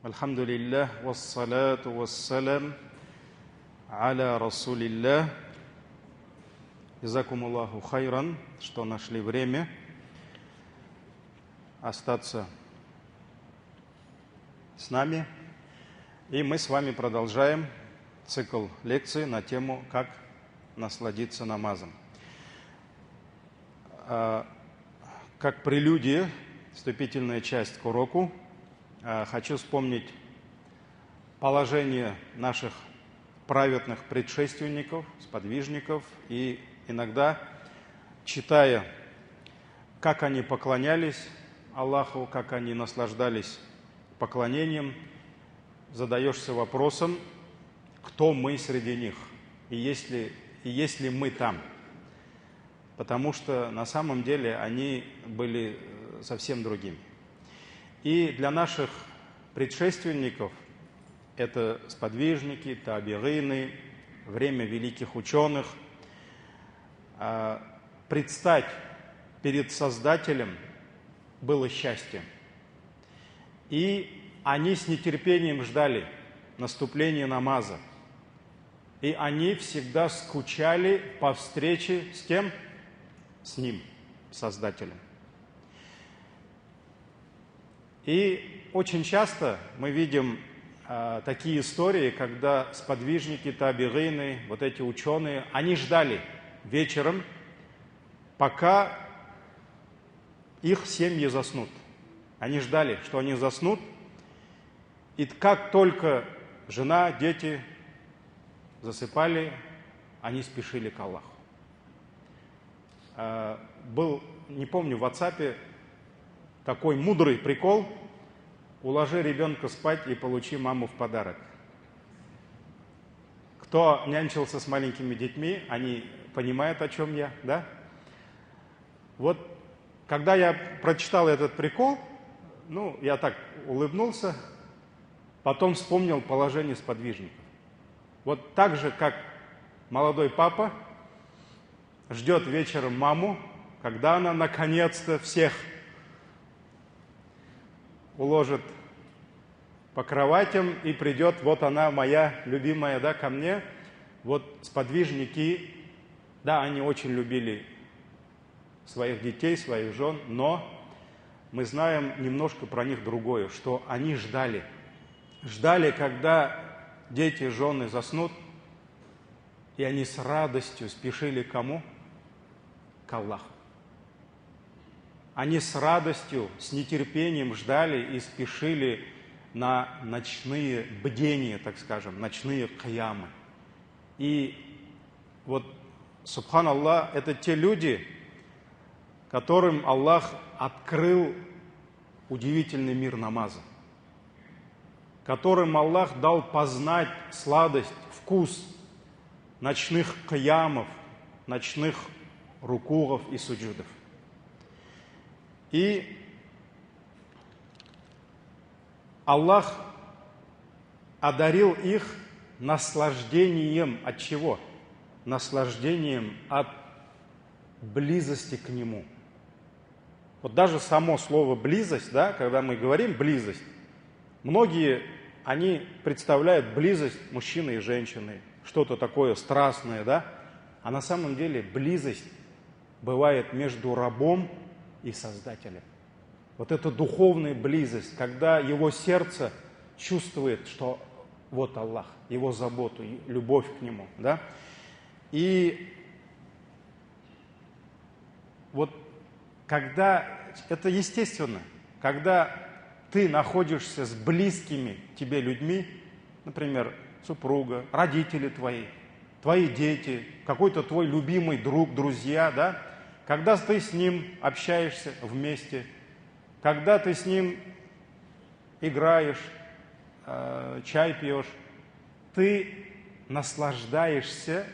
Альхамдулиллах, вассалату вассалям, аля расулиллах. Джазакумуллаху хайран, что нашли время остаться с нами. И мы с вами продолжаем цикл лекций на тему «Как насладиться намазом». Как прелюдия, вступительная часть к уроку, хочу вспомнить положение наших праведных предшественников, сподвижников, и иногда, читая, как они поклонялись Аллаху, как они наслаждались поклонением, задаешься вопросом, кто мы среди них, и есть ли мы там. Потому что на самом деле они были совсем другими. И для наших предшественников, это сподвижники, табиғины, время великих ученых, предстать перед Создателем было счастьем. И они с нетерпением ждали наступления намаза. И они всегда скучали по встрече с кем? С Ним, Создателем. И очень часто мы видим такие истории, когда сподвижники, табиғины, вот эти ученые, они ждали вечером, пока их семьи заснут. Они ждали, что они заснут, и как только жена, дети засыпали, они спешили к Аллаху. Был, не помню, в WhatsApp такой мудрый прикол: уложи ребенка спать и получи маму в подарок. Кто нянчился с маленькими детьми, они понимают, о чем я, да? Вот, когда я прочитал этот прикол, я так улыбнулся, потом вспомнил положение сподвижников. Вот так же, как молодой папа ждет вечером маму, когда она наконец-то всех уложит по кроватям и придет, вот она моя любимая, да, ко мне. Вот сподвижники, да, они очень любили своих детей, своих жен, но мы знаем немножко про них другое, что они ждали, когда дети, жены заснут, и они с радостью спешили к кому? К Аллаху. Они с радостью, с нетерпением ждали и спешили на ночные бдения, так скажем, ночные киямы. И вот, субханаллах, это те люди, которым Аллах открыл удивительный мир намаза, которым Аллах дал познать сладость, вкус ночных киямов, ночных рукугов и суджудов. И Аллах одарил их наслаждением от чего? Наслаждением от близости к Нему. Вот даже само слово «близость», да, когда мы говорим «близость», многие, они представляют близость мужчины и женщины, что-то такое страстное, да, а на самом деле близость бывает между рабом и Создателем. Вот эта духовная близость, когда его сердце чувствует, что вот Аллах, его заботу, любовь к Нему, да. И вот когда, это естественно, когда ты находишься с близкими тебе людьми, например, супруга, родители твои дети, какой-то твой любимый друг, друзья, да, когда ты с ним общаешься вместе, когда ты с ним играешь, чай пьешь, ты наслаждаешься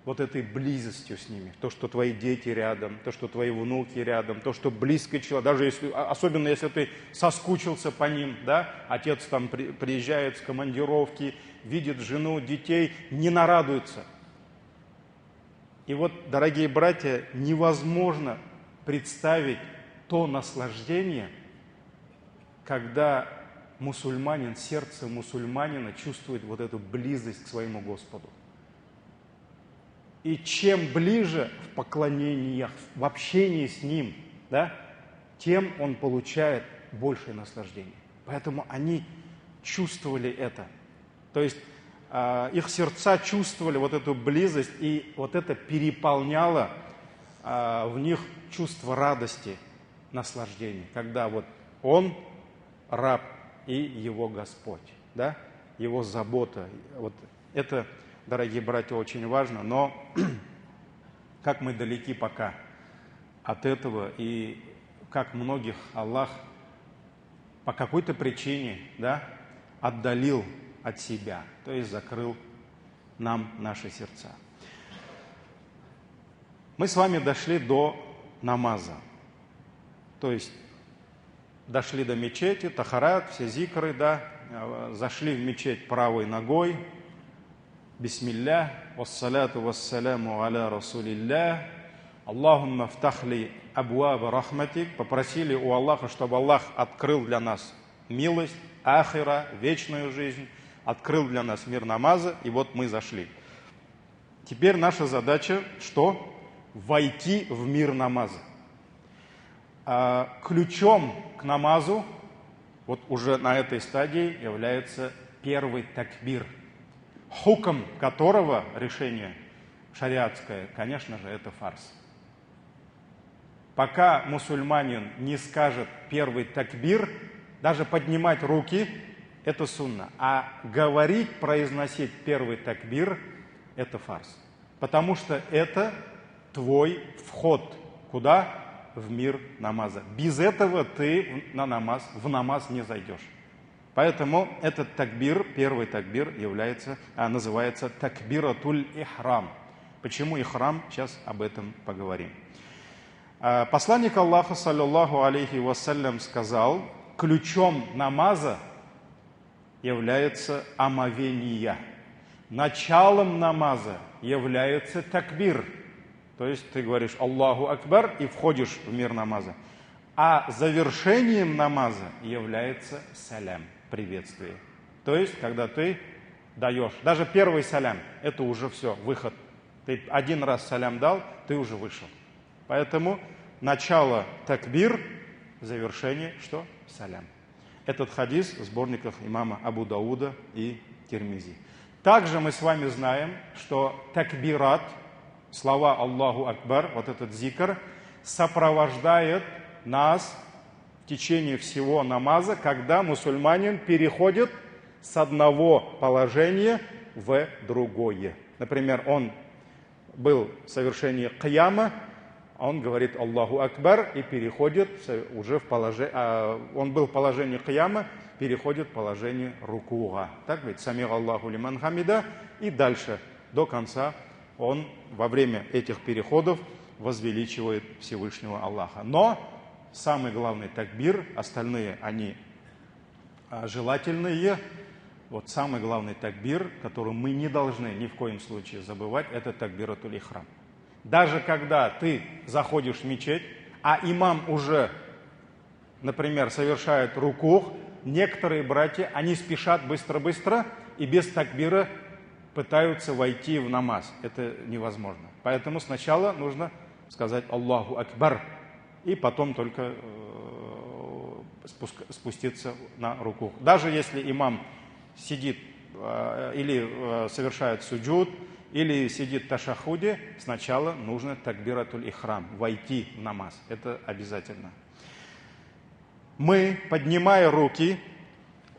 вот этой близостью с ними. То, что твои дети рядом, то, что твои внуки рядом, то, что близкий человек, даже если, особенно если ты соскучился по ним, да, отец там приезжает с командировки, видит жену, детей, не нарадуется. И вот, дорогие братья, невозможно представить то наслаждение, когда мусульманин, сердце мусульманина чувствует вот эту близость к своему Господу. И чем ближе в поклонениях, в общении с Ним, да, тем он получает большее наслаждение. Поэтому они чувствовали это. То есть их сердца чувствовали вот эту близость, и вот это переполняло в них чувство радости, наслаждения, когда вот он раб и его Господь, да, его забота. Вот это, дорогие братья, очень важно, но как мы далеки пока от этого, и как многих Аллах по какой-то причине, да, отдалил от себя, то есть закрыл нам наши сердца. Мы с вами дошли до намаза, то есть дошли до мечети, тахарат, все зикры, да, зашли в мечеть правой ногой, бисмилля, вассаляту вассаляму аля расулилля, Аллахумма фтахли абуаба рахматик, попросили у Аллаха, чтобы Аллах открыл для нас милость, ахира, вечную жизнь, открыл для нас мир намаза, и вот мы зашли. Теперь наша задача, что? Войти в мир намаза. Ключом к намазу, вот уже на этой стадии, является первый такбир, хукм которого, решение шариатское, конечно же, это фарз. Пока мусульманин не скажет первый такбир, даже поднимать руки – это сунна. А говорить, произносить первый такбир – это фарз. Потому что это твой вход. Куда? В мир намаза. Без этого ты в намаз не зайдешь. Поэтому этот такбир, первый такбир, называется такбиратуль ихрам. Почему ихрам? Сейчас об этом поговорим. Посланник Аллаха, саллаллаху алейхи вассалям, сказал, ключом намаза является омовение. Началом намаза является такбир. То есть ты говоришь Аллаху Акбар и входишь в мир намаза. А завершением намаза является салям, приветствие. То есть, когда ты даешь, даже первый салям, это уже все, выход. Ты один раз салям дал, ты уже вышел. Поэтому начало такбир, завершение, что? Салям. Этот хадис в сборниках имама Абу Дауда и Тирмизи. Также мы с вами знаем, что такбират, слова Аллаху Акбар, вот этот зикр, сопровождает нас в течение всего намаза, когда мусульманин переходит с одного положения в другое. Например, он был в совершении кияма, он говорит Аллаху Акбар и переходит уже в положение, он был в положении кияма, переходит в положение рукуа. Так ведь, самих Аллаху лиман хамида, и дальше, до конца, он во время этих переходов возвеличивает Всевышнего Аллаха. Но самый главный такбир, остальные они желательные, вот самый главный такбир, который мы не должны ни в коем случае забывать, это такбиратуль ихрам. Даже когда ты заходишь в мечеть, а имам уже, например, совершает рукух, некоторые братья, они спешат быстро-быстро и без такбира пытаются войти в намаз. Это невозможно. Поэтому сначала нужно сказать Аллаху Акбар, и потом только спуститься на рукух. Даже если имам сидит или совершает суджуд, или сидит в ташахуде, сначала нужно такбиратуль ихрам, войти в намаз. Это обязательно. Мы, поднимая руки,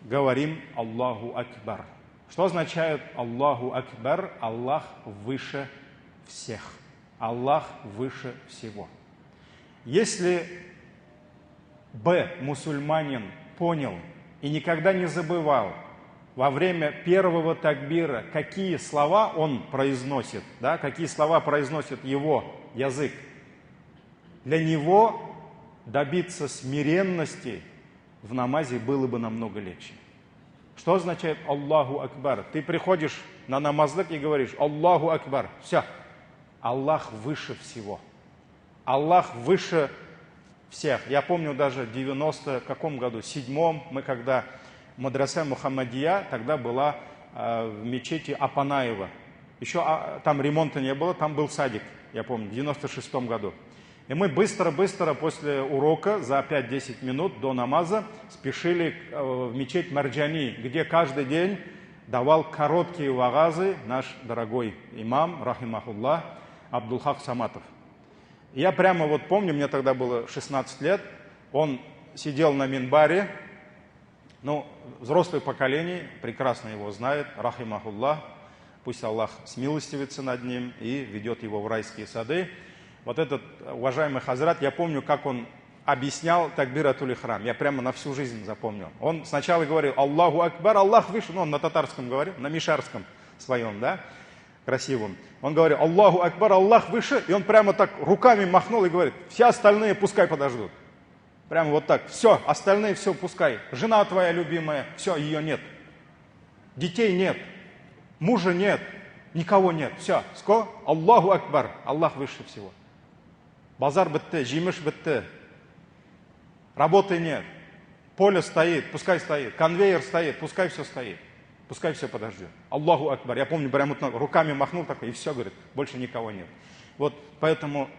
говорим Аллаху Акбар. Что означает Аллаху Акбар? Аллах выше всех. Аллах выше всего. Если мусульманин понял и никогда не забывал во время первого такбира, какие слова он произносит, да, какие слова произносит его язык, для него добиться смиренности в намазе было бы намного легче. Что означает Аллаху Акбар? Ты приходишь на намазлык и говоришь Аллаху Акбар. Все. Аллах выше всего. Аллах выше всех. Я помню даже в 90 каком году, 7-м, мы когда Мадраса Мухаммадия тогда была в мечети Апанаева. Еще там ремонта не было, там был садик, я помню, в 96-м году. И мы быстро-быстро после урока за 5-10 минут до намаза спешили в мечеть Марджани, где каждый день давал короткие вагазы наш дорогой имам, рахимахуллах, Абдулхак Саматов. Я прямо вот помню, мне тогда было 16 лет, он сидел на минбаре, ну, взрослое поколение прекрасно его знает, рахимахуллах, пусть Аллах смилостивится над ним и ведет его в райские сады. Вот этот уважаемый хазрат, я помню, как он объяснял такбиратуль ихрам. Я прямо на всю жизнь запомнил. Он сначала говорил Аллаху Акбар, Аллах выше, ну он на татарском говорил, на мишарском своем, да, красивом. Он говорил Аллаху Акбар, Аллах выше, и он прямо так руками махнул и говорит, все остальные пускай подождут. Прямо вот так, все, остальные все пускай. Жена твоя любимая, все, ее нет. Детей нет, мужа нет, никого нет. Все, ско, Аллаху Акбар, Аллах выше всего. Базар бітті, жимыш бітті. Работы нет. Поле стоит, пускай стоит. Конвейер стоит, пускай все стоит. Пускай все подождет. Аллаху Акбар. Я помню, прямо руками махнул такой, и все, говорит, больше никого нет. Вот поэтому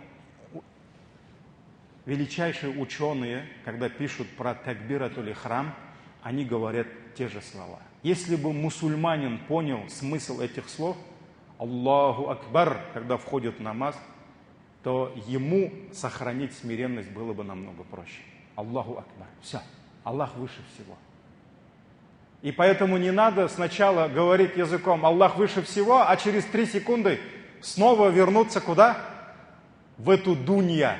величайшие ученые, когда пишут про такбиратуль ихрам, они говорят те же слова. Если бы мусульманин понял смысл этих слов, Аллаху Акбар, когда входит в намаз, то ему сохранить смиренность было бы намного проще. Аллаху Акбар. Все. Аллах выше всего. И поэтому не надо сначала говорить языком Аллах выше всего, а через 3 секунды снова вернуться куда? В эту дунья.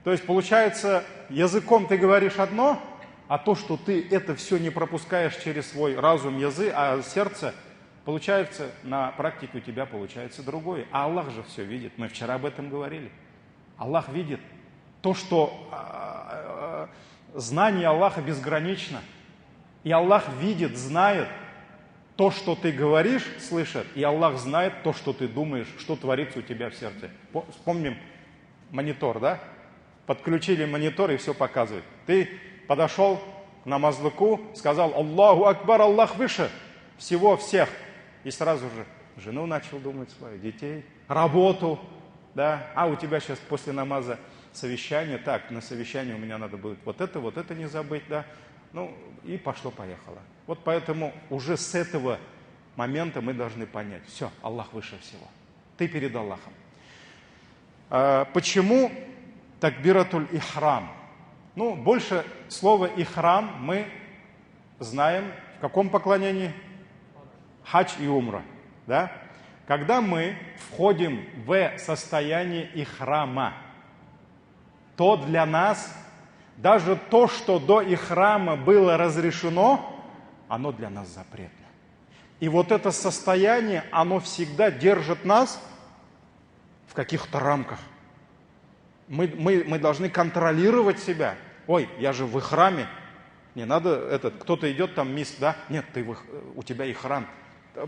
То есть получается, языком ты говоришь одно, а то, что ты это все не пропускаешь через свой разум, язык, а сердце, получается, на практике у тебя получается другое. А Аллах же все видит. Мы вчера об этом говорили. Аллах видит то, что знание Аллаха безгранично. И Аллах видит, знает то, что ты говоришь, слышит. И Аллах знает то, что ты думаешь, что творится у тебя в сердце. Вспомним монитор, да? Подключили монитор и все показывает. Ты подошел к намазлыку, сказал Аллаху Акбар, Аллах выше всего, всех. И сразу же жену начал думать свою, детей, работу, да. А у тебя сейчас после намаза совещание, так, на совещании у меня надо будет вот это не забыть, да. Ну, и пошло-поехало. Вот поэтому уже с этого момента мы должны понять, все, Аллах выше всего. Ты перед Аллахом. Почему такбиратуль ихрам? Ну, больше слова ихрам мы знаем в каком поклонении? Хадж и умра, да? Когда мы входим в состояние ихрама, то для нас даже то, что до ихрама было разрешено, оно для нас запретно. И вот это состояние, оно всегда держит нас в каких-то рамках. Мы должны контролировать себя. Ой, я же в ихраме. Не надо, кто-то идет там, мисс, да? Нет, у тебя ихрам.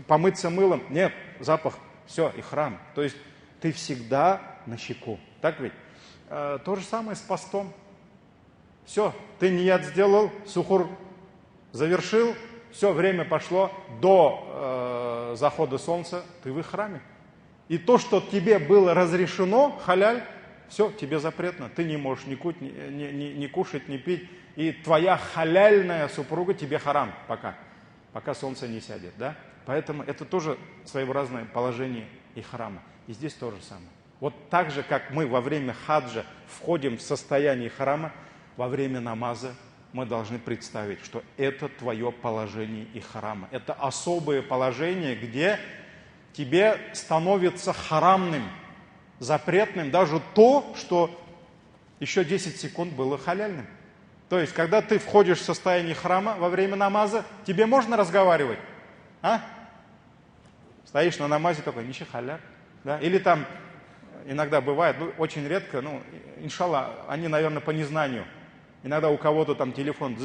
Помыться мылом? Нет, запах. Все, ихрам. То есть ты всегда на чеку. Так ведь? То же самое с постом. Все, ты ният сделал, сухур завершил, все, время пошло, до захода солнца ты в ихраме. И то, что тебе было разрешено, халяль, все, тебе запретно. Ты не можешь ни кушать, ни пить. И твоя халяльная супруга тебе харам пока солнце не сядет. Да? Поэтому это тоже своеобразное положение ихрама. И здесь то же самое. Вот так же, как мы во время хаджа входим в состояние ихрама, во время намаза мы должны представить, что это твое положение ихрама. Это особое положение, где тебе становится харамным, запретным даже то, что еще 10 секунд было халяльным. То есть, когда ты входишь в состояние храма во время намаза, тебе можно разговаривать? А? Стоишь на намазе такой, ничи халяк. Да? Или там, иногда бывает, очень редко, иншаллах, они, наверное, по незнанию. Иногда у кого-то там телефон,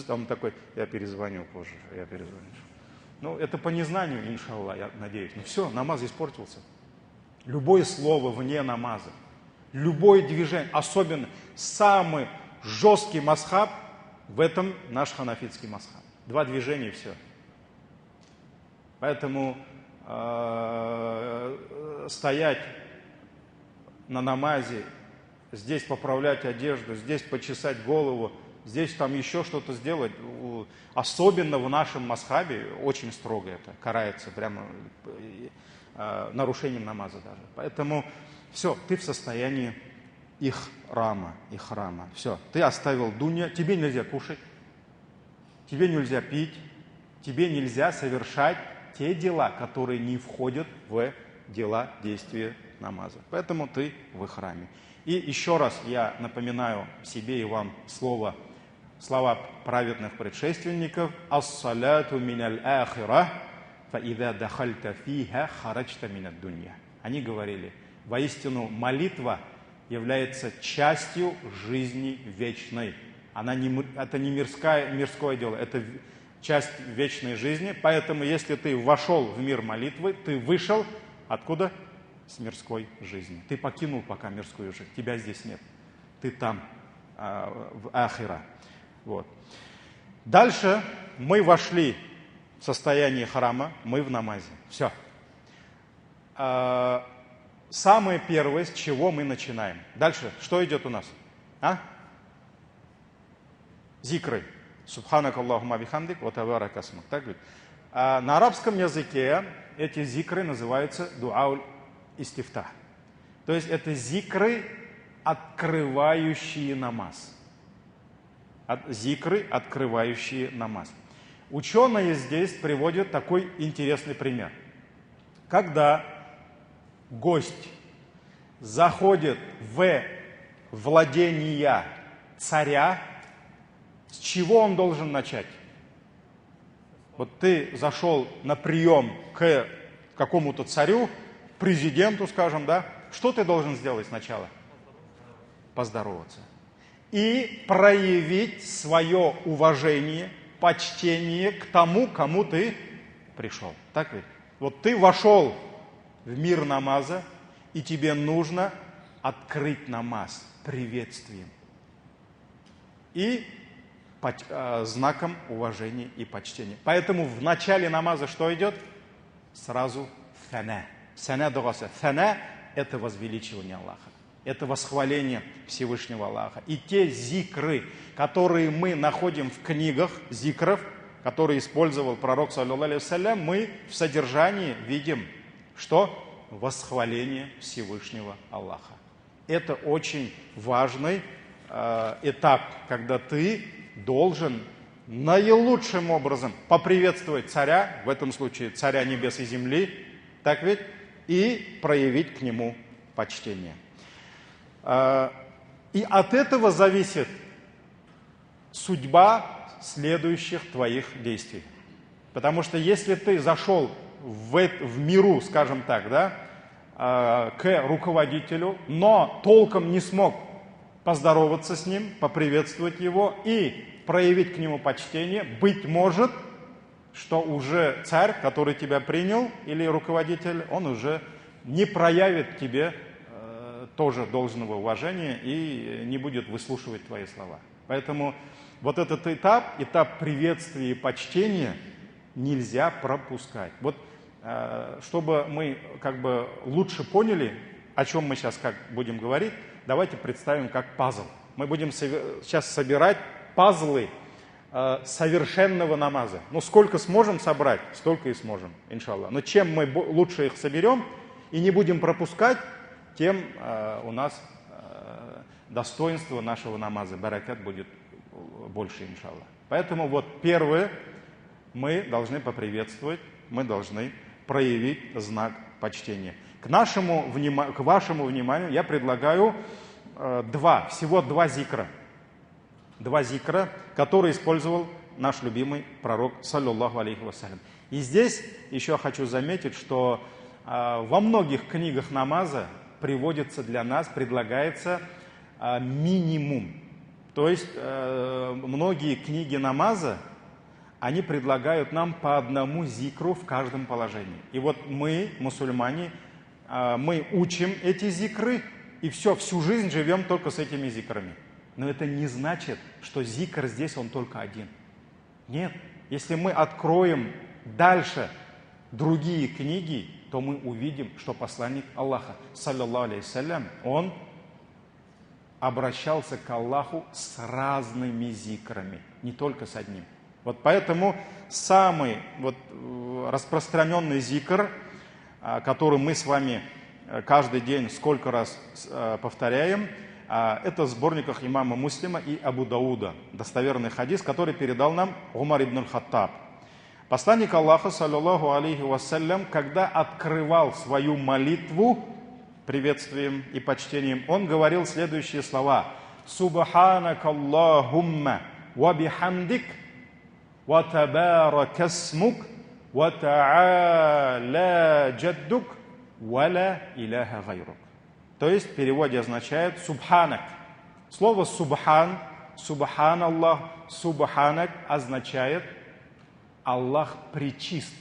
там такой, я перезвоню позже, я перезвоню. Это по незнанию, иншаллах, я надеюсь. Все, намаз испортился. Любое слово вне намаза, любое движение, особенно самый жесткий масхаб, в этом наш ханафитский масхаб. 2 движения и все. Поэтому стоять на намазе, здесь поправлять одежду, здесь почесать голову, здесь там еще что-то сделать, особенно в нашем мазхабе, очень строго это карается, прямо нарушением намаза даже. Поэтому все, ты в состоянии ихрама. Все, ты оставил дунья, тебе нельзя кушать, тебе нельзя пить, тебе нельзя совершать те дела, которые не входят в дела действия намаза. Поэтому ты в ихраме. И еще раз я напоминаю себе и вам слова праведных предшественников: «Ас-саляту миналь ахира, фа ида дахальта фиха харачта минад дунья». Они говорили: воистину молитва является частью жизни вечной. Это не мирское дело, это часть вечной жизни. Поэтому, если ты вошел в мир молитвы, ты вышел откуда? С мирской жизни. Ты покинул пока мирскую жизнь, тебя здесь нет. Ты там, в ахира. Вот. Дальше мы вошли в состояние храма, мы в намазе. Все. Самое первое, с чего мы начинаем. Дальше, что идет у нас? Зикры. Субханак Аллахума бихамдик, ва табарак асмук. Так ведь? На арабском языке эти зикры называются дуауль истифтах. То есть это зикры, открывающие намаз. Зикры, открывающие намаз. Ученые здесь приводят такой интересный пример. Когда гость заходит в владения царя, с чего он должен начать? Вот ты зашел на прием к какому-то царю, президенту, скажем, да? Что ты должен сделать сначала? Поздороваться. И проявить свое уважение, почтение к тому, кому ты пришел. Так ведь? Вот ты вошел в мир намаза, и тебе нужно открыть намаз приветствием и знаком уважения и почтения. Поэтому в начале намаза что идет? Сразу фана. Сана дугаса. Фана – это возвеличивание Аллаха. Это восхваление Всевышнего Аллаха. И те зикры, которые мы находим в книгах зикров, которые использовал пророк, саллаллаху алейхи вассалям, мы в содержании видим, что восхваление Всевышнего Аллаха. Это очень важный этап, когда ты должен наилучшим образом поприветствовать царя, в этом случае царя небес и земли, так ведь, и проявить к нему почтение. И от этого зависит судьба следующих твоих действий. Потому что если ты зашел в миру, скажем так, да, к руководителю, но толком не смог поздороваться с ним, поприветствовать его и проявить к нему почтение, быть может, что уже царь, который тебя принял, или руководитель, он уже не проявит к тебе тоже должного уважения и не будет выслушивать твои слова. Поэтому вот этот этап приветствия и почтения нельзя пропускать. Вот чтобы мы как бы лучше поняли, о чем мы сейчас как будем говорить, давайте представим как пазл. Мы будем сейчас собирать пазлы совершенного намаза. Ну, сколько сможем собрать, столько и сможем, иншаллах. Но чем мы лучше их соберем и не будем пропускать, тем у нас достоинство нашего намаза, баракат будет больше, иншаллах. Поэтому вот первое, мы должны поприветствовать, мы должны проявить знак почтения. К вашему вниманию я предлагаю всего два зикра. Два зикра, которые использовал наш любимый пророк, саллаллаху алейхи вассалям. И здесь еще хочу заметить, что во многих книгах намаза предлагается минимум. То есть многие книги намаза, они предлагают нам по одному зикру в каждом положении. И вот мы, мусульмане, мы учим эти зикры, и всю жизнь живем только с этими зикрами. Но это не значит, что зикр здесь он только один. Нет, Если мы откроем дальше другие книги, то мы увидим, что посланник Аллаха, саллаллаху алейхиссалям, он обращался к Аллаху с разными зикрами, не только с одним. Вот поэтому самый распространенный зикр, который мы с вами каждый день сколько раз повторяем, это в сборниках имама Муслима и Абу Дауда, достоверный хадис, который передал нам Умар ибн аль-Хаттаб. Посланник Аллаха, саллаллаху алейхи вассалям, когда открывал свою молитву приветствием и почтением, он говорил следующие слова: «Субханака Аллахумма ва бихамдик, ва табарака смук, ва та'аля джаддук, ва ла иляха гайрук». То есть в переводе означает «субханак». Слово «субхан», «субханаллах», «субханак» означает «Аллах пречист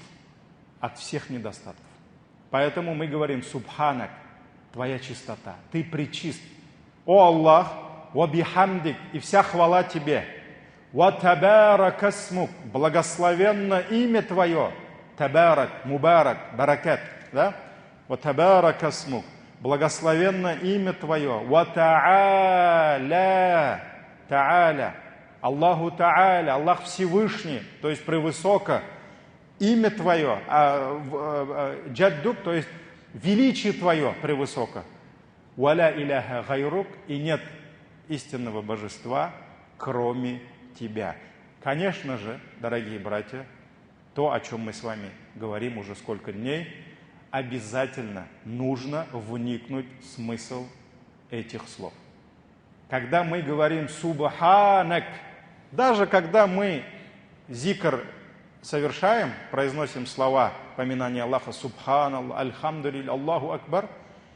от всех недостатков». Поэтому мы говорим «субханак», твоя чистота, ты пречист. О Аллах, ва бихамдик, и вся хвала тебе. Ва табарака смук, благословенно имя твое. Табарак, мубарак, баракат, да? Ва табарака смук, благословенно имя твое. Ва та'аля, та'аля, Аллаху та'аля, Аллах Всевышний, то есть превысоко. Имя твое, джаддук, то есть величие твое превысоко. Валя иляха гайрук, и нет истинного божества, кроме тебя. Конечно же, дорогие братья, то, о чем мы с вами говорим уже сколько дней, обязательно нужно вникнуть в смысл этих слов. Когда мы говорим «субханак», даже когда мы зикр совершаем, произносим слова поминания Аллаха «Субханаллах», «Альхамдулилля», «Аллаху Акбар»,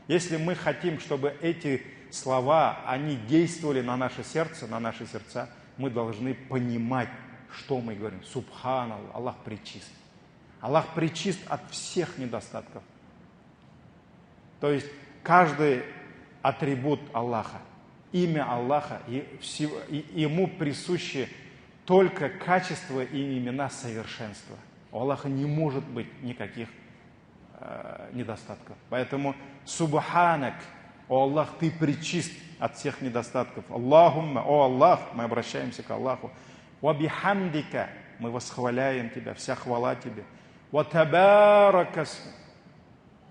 если мы хотим, чтобы эти слова, они действовали на наше сердце, на наши сердца, мы должны понимать, что мы говорим. «Субханаллах», Аллах пречист. Аллах пречист от всех недостатков. То есть каждый атрибут Аллаха, имя Аллаха, ему присущи только качества и имена совершенства. У Аллаха не может быть никаких недостатков. Поэтому «Субханак», о Аллах, ты пречист от всех недостатков. Аллахумма, о Аллах, мы обращаемся к Аллаху. Ва бихамдика, мы восхваляем тебя, вся хвала тебе. Ва табарака,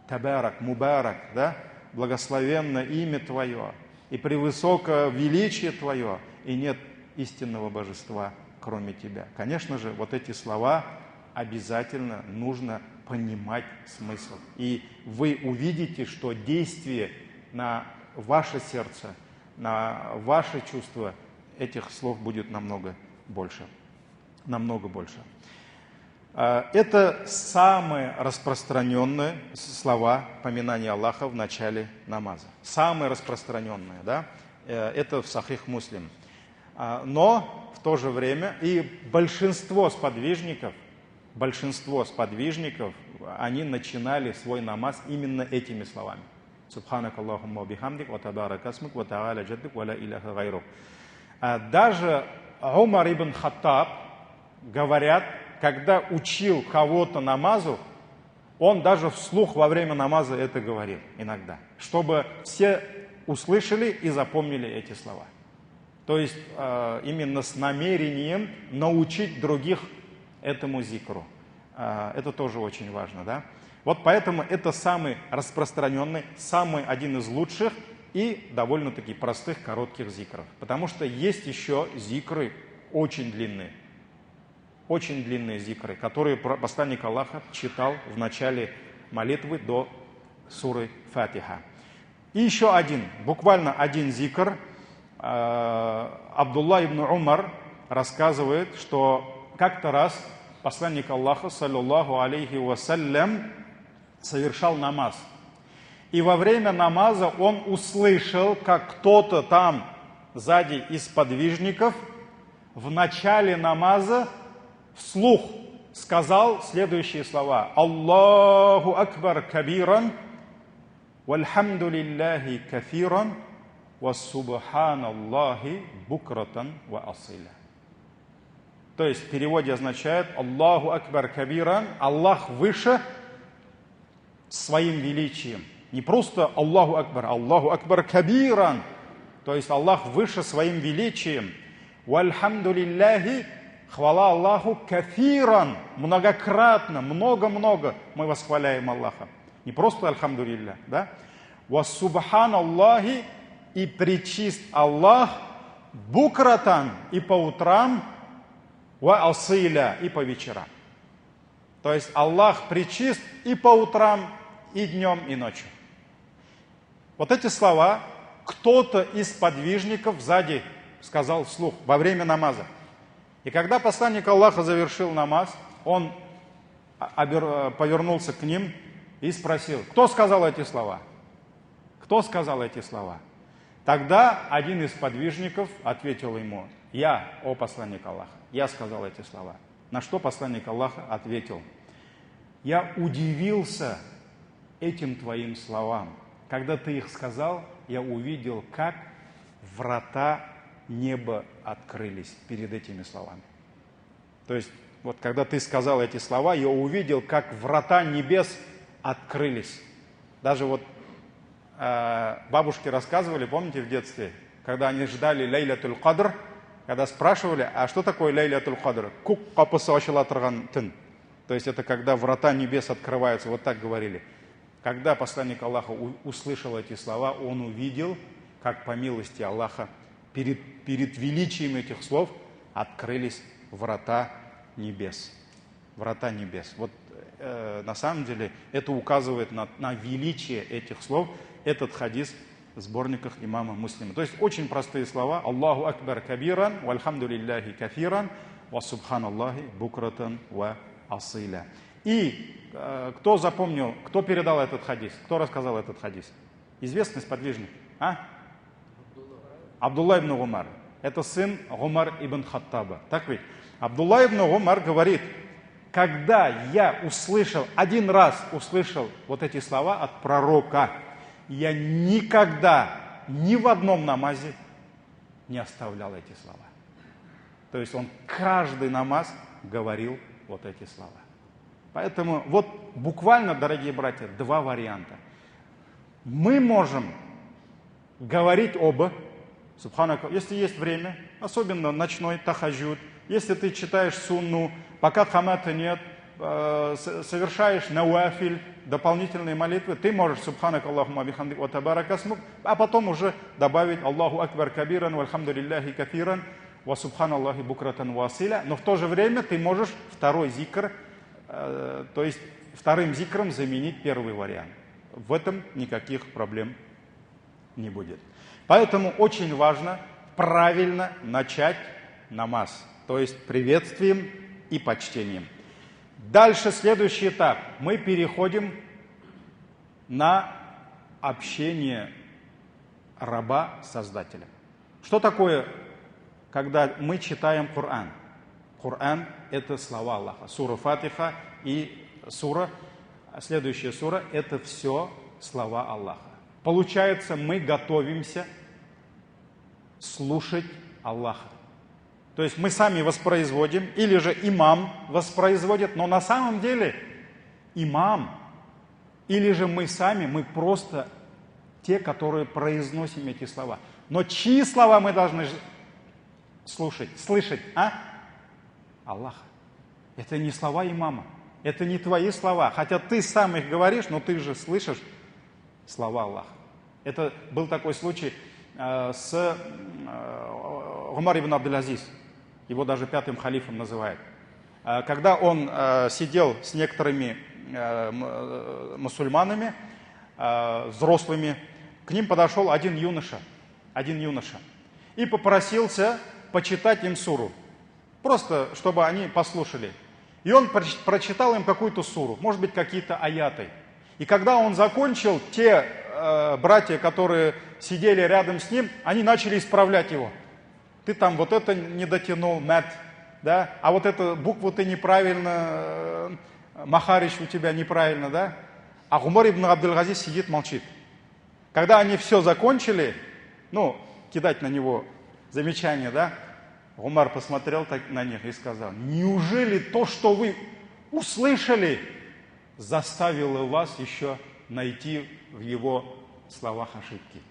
табарак, мубарак, да? Благословенно имя твое, и превысоко величие твое, и нет истинного божества, кроме тебя. Конечно же, вот эти слова обязательно нужно понимать смысл. И вы увидите, что действие на ваше сердце, на ваши чувства этих слов будет намного больше. Намного больше. Это самые распространенные слова поминания Аллаха в начале намаза. Самые распространенные, да? Это в Сахих Муслим. Но в то же время и большинство сподвижников, они начинали свой намаз именно этими словами. Субханак Аллахумма бихамдик, ва табарака смук, ва та'аля джаддук, ва ла иляха гайрук. Даже Умар ибн Хаттаб, говорят, когда учил кого-то намазу, он даже вслух во время намаза это говорил иногда, чтобы все услышали и запомнили эти слова. То есть именно с намерением научить других этому зикру. Это тоже очень важно, да? Вот поэтому это самый распространенный, самый один из лучших и довольно-таки простых, коротких зикров. Потому что есть еще зикры очень длинные зикры, которые посланник Аллаха читал в начале молитвы до суры Фатиха. И еще один, буквально один зикр. Абдулла ибн Умар рассказывает, что как-то раз посланник Аллаха, саллаллаху алейхи вассалям, совершал намаз. И во время намаза он услышал, как кто-то там сзади из подвижников в начале намаза вслух сказал следующие слова: «Аллаху акбар кабиран, вальхамдулиллахи кафиран, вассубханаллахи букратан ва асиля». То есть в переводе означает Аллаху Акбар Кабиран, Аллах выше своим величием. Не просто Аллаху Акбар Кабиран, то есть Аллах выше своим величием. Вальхамдулиллахи, хвала Аллаху кафиран, многократно, много-много мы восхваляем Аллаха. Не просто альхамдулилля, да? Вассубхан Аллахи, и пречист Аллах, букратан, и по утрам, ва асиля, и по вечерам. То есть Аллах пречист и по утрам, и днем, и ночью. Вот эти слова кто-то из подвижников сзади сказал вслух во время намаза. И когда посланник Аллаха завершил намаз, он повернулся к ним и спросил: кто сказал эти слова? Кто сказал эти слова? Тогда один из подвижников ответил ему: я, о посланник Аллаха, я сказал эти слова. На что посланник Аллаха ответил: я удивился этим твоим словам. Когда ты их сказал, я увидел, как врата неба открылись перед этими словами. То есть, вот когда ты сказал эти слова, я увидел, как врата небес открылись. Даже вот бабушки рассказывали, помните, в детстве, когда они ждали Лейлятуль Кадр, когда спрашивали, а что такое Лейлятуль Кадр? Кук капысы ачыла тұрған түн. То есть это когда врата небес открываются, вот так говорили. Когда посланник Аллаха услышал эти слова, он увидел, как по милости Аллаха перед величием этих слов открылись врата небес. Врата небес. Вот на самом деле это указывает на величие этих слов, этот хадис в сборниках имама Муслима. То есть очень простые слова. Аллаху Акбар Кабиран, вальхамдулиллахи кафиран, ва субханаллахи букратан ва асиля. И кто запомнил, кто передал этот хадис? Кто рассказал этот хадис? Известный сподвижник. Абдулла ибн Умар. Это сын Умар ибн Хаттаба. Так ведь? Абдулла ибн Умар говорит: когда я один раз услышал вот эти слова от пророка, я никогда ни в одном намазе не оставлял эти слова. То есть он каждый намаз говорил вот эти слова. Поэтому вот буквально, дорогие братья, два варианта. Мы можем говорить оба, субханака, если есть время, особенно ночной тахаджуд, если ты читаешь сунну, пока хамата нет, совершаешь науафиль, дополнительные молитвы, ты можешь субханака Аллахума бихамдик ва табаракасмук, а потом уже добавить Аллаху Акбар Кабиран, вальхамдулиллахи кафиран, ва субханаллахи букратан ва асиля, но в то же время ты можешь второй зикр, то есть вторым зикром заменить первый вариант. В этом никаких проблем не будет. Поэтому очень важно правильно начать намаз, то есть приветствием и почтением. Дальше следующий этап. Мы переходим на общение раба с Создателем. Что такое, когда мы читаем Коран? Коран – это слова Аллаха. Сура Фатиха и следующая сура – это все слова Аллаха. Получается, мы готовимся слушать Аллаха. То есть мы сами воспроизводим, или же имам воспроизводит, но на самом деле имам, или же мы сами, мы просто те, которые произносим эти слова. Но чьи слова мы должны слышать? Аллаха. Это не слова имама, это не твои слова. Хотя ты сам их говоришь, но ты же слышишь слова Аллаха. Это был такой случай с Умар ибн Абдул-Азиз. Его даже пятым халифом называют. Когда он сидел с некоторыми мусульманами, взрослыми, к ним подошел один юноша, и попросился почитать им суру. Просто, чтобы они послушали. И он прочитал им какую-то суру, может быть, какие-то аяты. И когда он закончил, те братья, которые сидели рядом с ним, они начали исправлять его. Ты там вот это не дотянул, мэт, да? А вот эту букву ты неправильно, махариш у тебя неправильно, да? А Умар ибн Абдул-Азиз сидит, молчит. Когда они все закончили, кидать на него замечания, да? Умар посмотрел на них и сказал: неужели то, что вы услышали, заставило вас еще найти в его словах ошибки?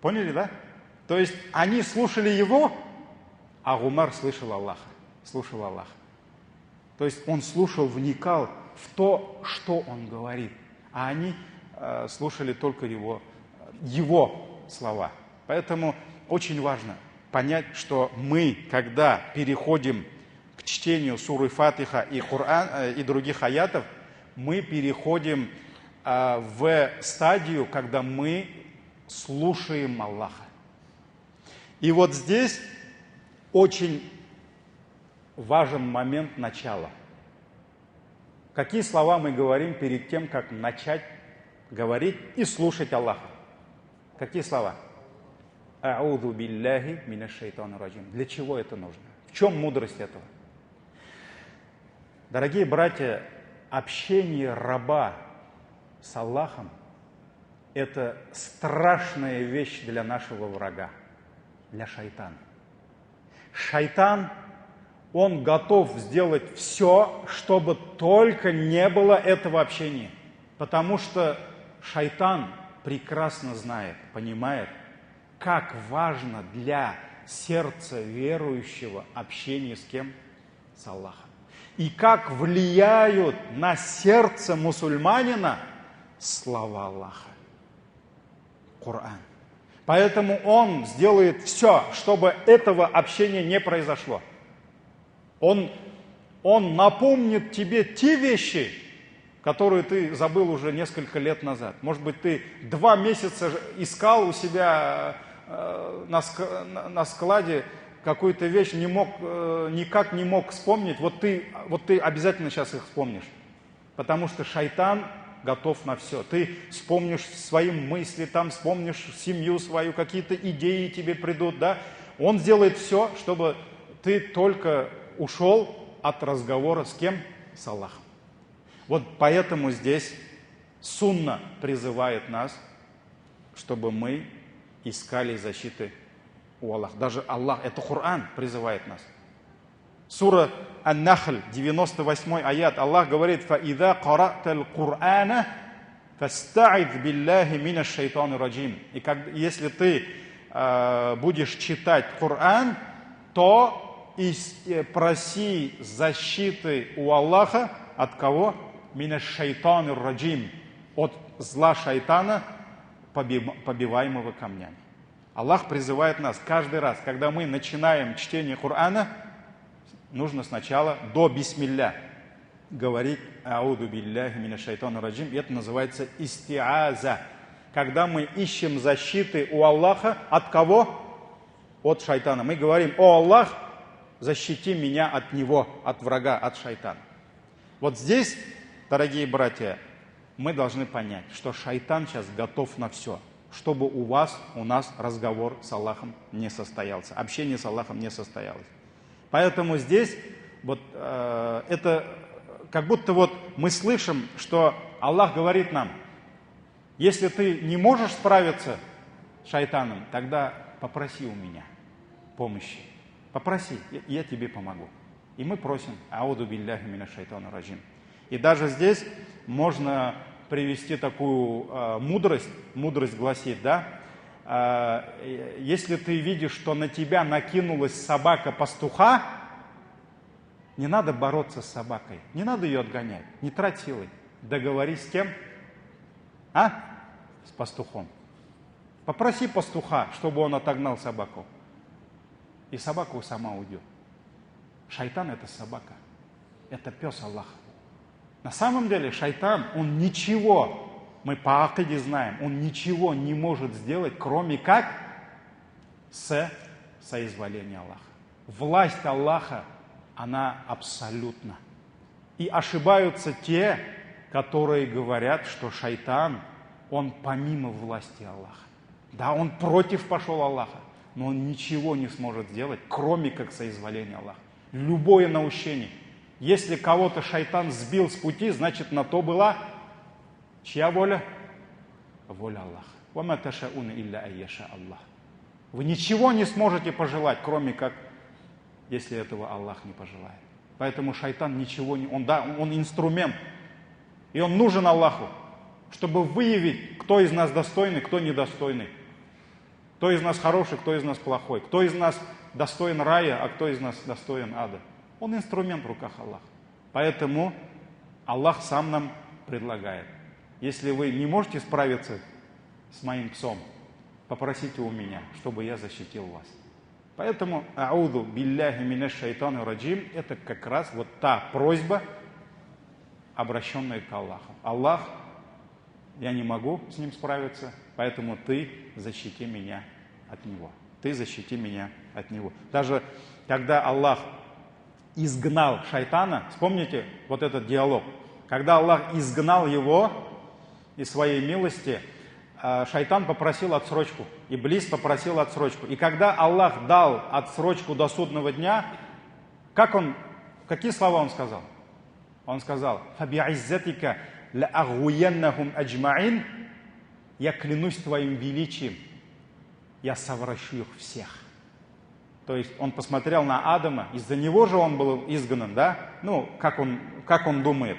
Поняли, да? То есть они слушали его, а Умар слышал Аллаха. Слушал Аллаха. То есть он слушал, вникал в то, что он говорит. А они слушали только его слова. Поэтому очень важно понять, что мы, когда переходим к чтению суры Фатиха и Коран и других аятов, мы переходим в стадию, когда мы слушаем Аллаха. И вот здесь очень важен момент начала. Какие слова мы говорим перед тем, как начать говорить и слушать Аллаха? Какие слова? А'уду билляхи минаш шайтанир раджим. Для чего это нужно? В чем мудрость этого? Дорогие братья, общение раба с Аллахом – это страшная вещь для нашего врага, для шайтана. Шайтан, он готов сделать все, чтобы только не было этого общения. Потому что шайтан прекрасно знает, понимает, как важно для сердца верующего общение с кем? С Аллахом. И как влияют на сердце мусульманина слова Аллаха. Коран. Поэтому он сделает все, чтобы этого общения не произошло. Он напомнит тебе те вещи, которые ты забыл уже несколько лет назад. Может быть, ты 2 месяца искал у себя на складе какую-то вещь, никак не мог вспомнить. Вот ты обязательно сейчас их вспомнишь. Потому что шайтан готов на все. Ты вспомнишь свои мысли, там вспомнишь семью свою, какие-то идеи тебе придут, да? Он сделает все, чтобы ты только ушел от разговора с кем? С Аллахом. Вот поэтому здесь сунна призывает нас, чтобы мы искали защиты у Аллаха. Даже Аллах, это Коран призывает нас. Сура Ан-Нахль, 98 аят, Аллах говорит: «Фаида каратал Кур'ана, фаста'ид биллахи минаш шайтанир раджим». И если ты будешь читать Коран, то проси защиты у Аллаха от кого? Минаш шайтанир раджим, от зла шайтана, побиваемого камнями. Аллах призывает нас каждый раз, когда мы начинаем чтение Корана, нужно сначала до бисмилля говорить «Ауду билляхи минаш шайтанир раджим». И это называется истиаза. Когда мы ищем защиты у Аллаха от кого? От шайтана. Мы говорим: «О Аллах, защити меня от него, от врага, от шайтана». Вот здесь, дорогие братья, мы должны понять, что шайтан сейчас готов на все, чтобы у нас разговор с Аллахом не состоялся, общение с Аллахом не состоялось. Поэтому здесь это как будто мы слышим, что Аллах говорит нам: если ты не можешь справиться с шайтаном, тогда попроси у меня помощи. Попроси, я тебе помогу. И мы просим: «Ауду билляхи минаш шайтанир раджим». И даже здесь можно привести такую мудрость. Мудрость гласит, да, если ты видишь, что на тебя накинулась собака пастуха, не надо бороться с собакой, не надо ее отгонять, не трать силы. Договорись с кем? С пастухом. Попроси пастуха, чтобы он отогнал собаку. И собака сама уйдет. Шайтан — это собака. Это пес Аллаха. На самом деле шайтан, он ничего, мы по акиде знаем, он ничего не может сделать, кроме как соизволения Аллаха. Власть Аллаха, она абсолютна. И ошибаются те, которые говорят, что шайтан, он помимо власти Аллаха. Да, он против пошел Аллаха, но он ничего не сможет сделать, кроме как соизволения Аллаха. Любое наущение. Если кого-то шайтан сбил с пути, значит, на то была чья воля? Воля Аллаха. «Вама ташауна илля айяша Аллах». Вы ничего не сможете пожелать, кроме как если этого Аллах не пожелает. Поэтому шайтан ничего не... Он инструмент. И он нужен Аллаху, чтобы выявить, кто из нас достойный, кто недостойный. Кто из нас хороший, кто из нас плохой. Кто из нас достоин рая, а кто из нас достоин ада. Он инструмент в руках Аллаха. Поэтому Аллах сам нам предлагает. Если вы не можете справиться с моим псом, попросите у меня, чтобы я защитил вас. Поэтому ауду билляхи минаш шайтану раджим, это как раз вот та просьба, обращенная к Аллаху. Аллах, я не могу с ним справиться, поэтому ты защити меня от него. Ты защити меня от него. Даже когда Аллах изгнал шайтана, вспомните вот этот диалог. Когда Аллах изгнал его из своей милости, шайтан попросил отсрочку, Иблис попросил отсрочку. И когда Аллах дал отсрочку до судного дня, какие слова он сказал? Он сказал: «Фаби'иззатика лa'агуяннахум аджма'ин», я клянусь твоим величием, я совращу их всех. То есть он посмотрел на Адама, из-за него же он был изгнан, да? Ну, как он думает?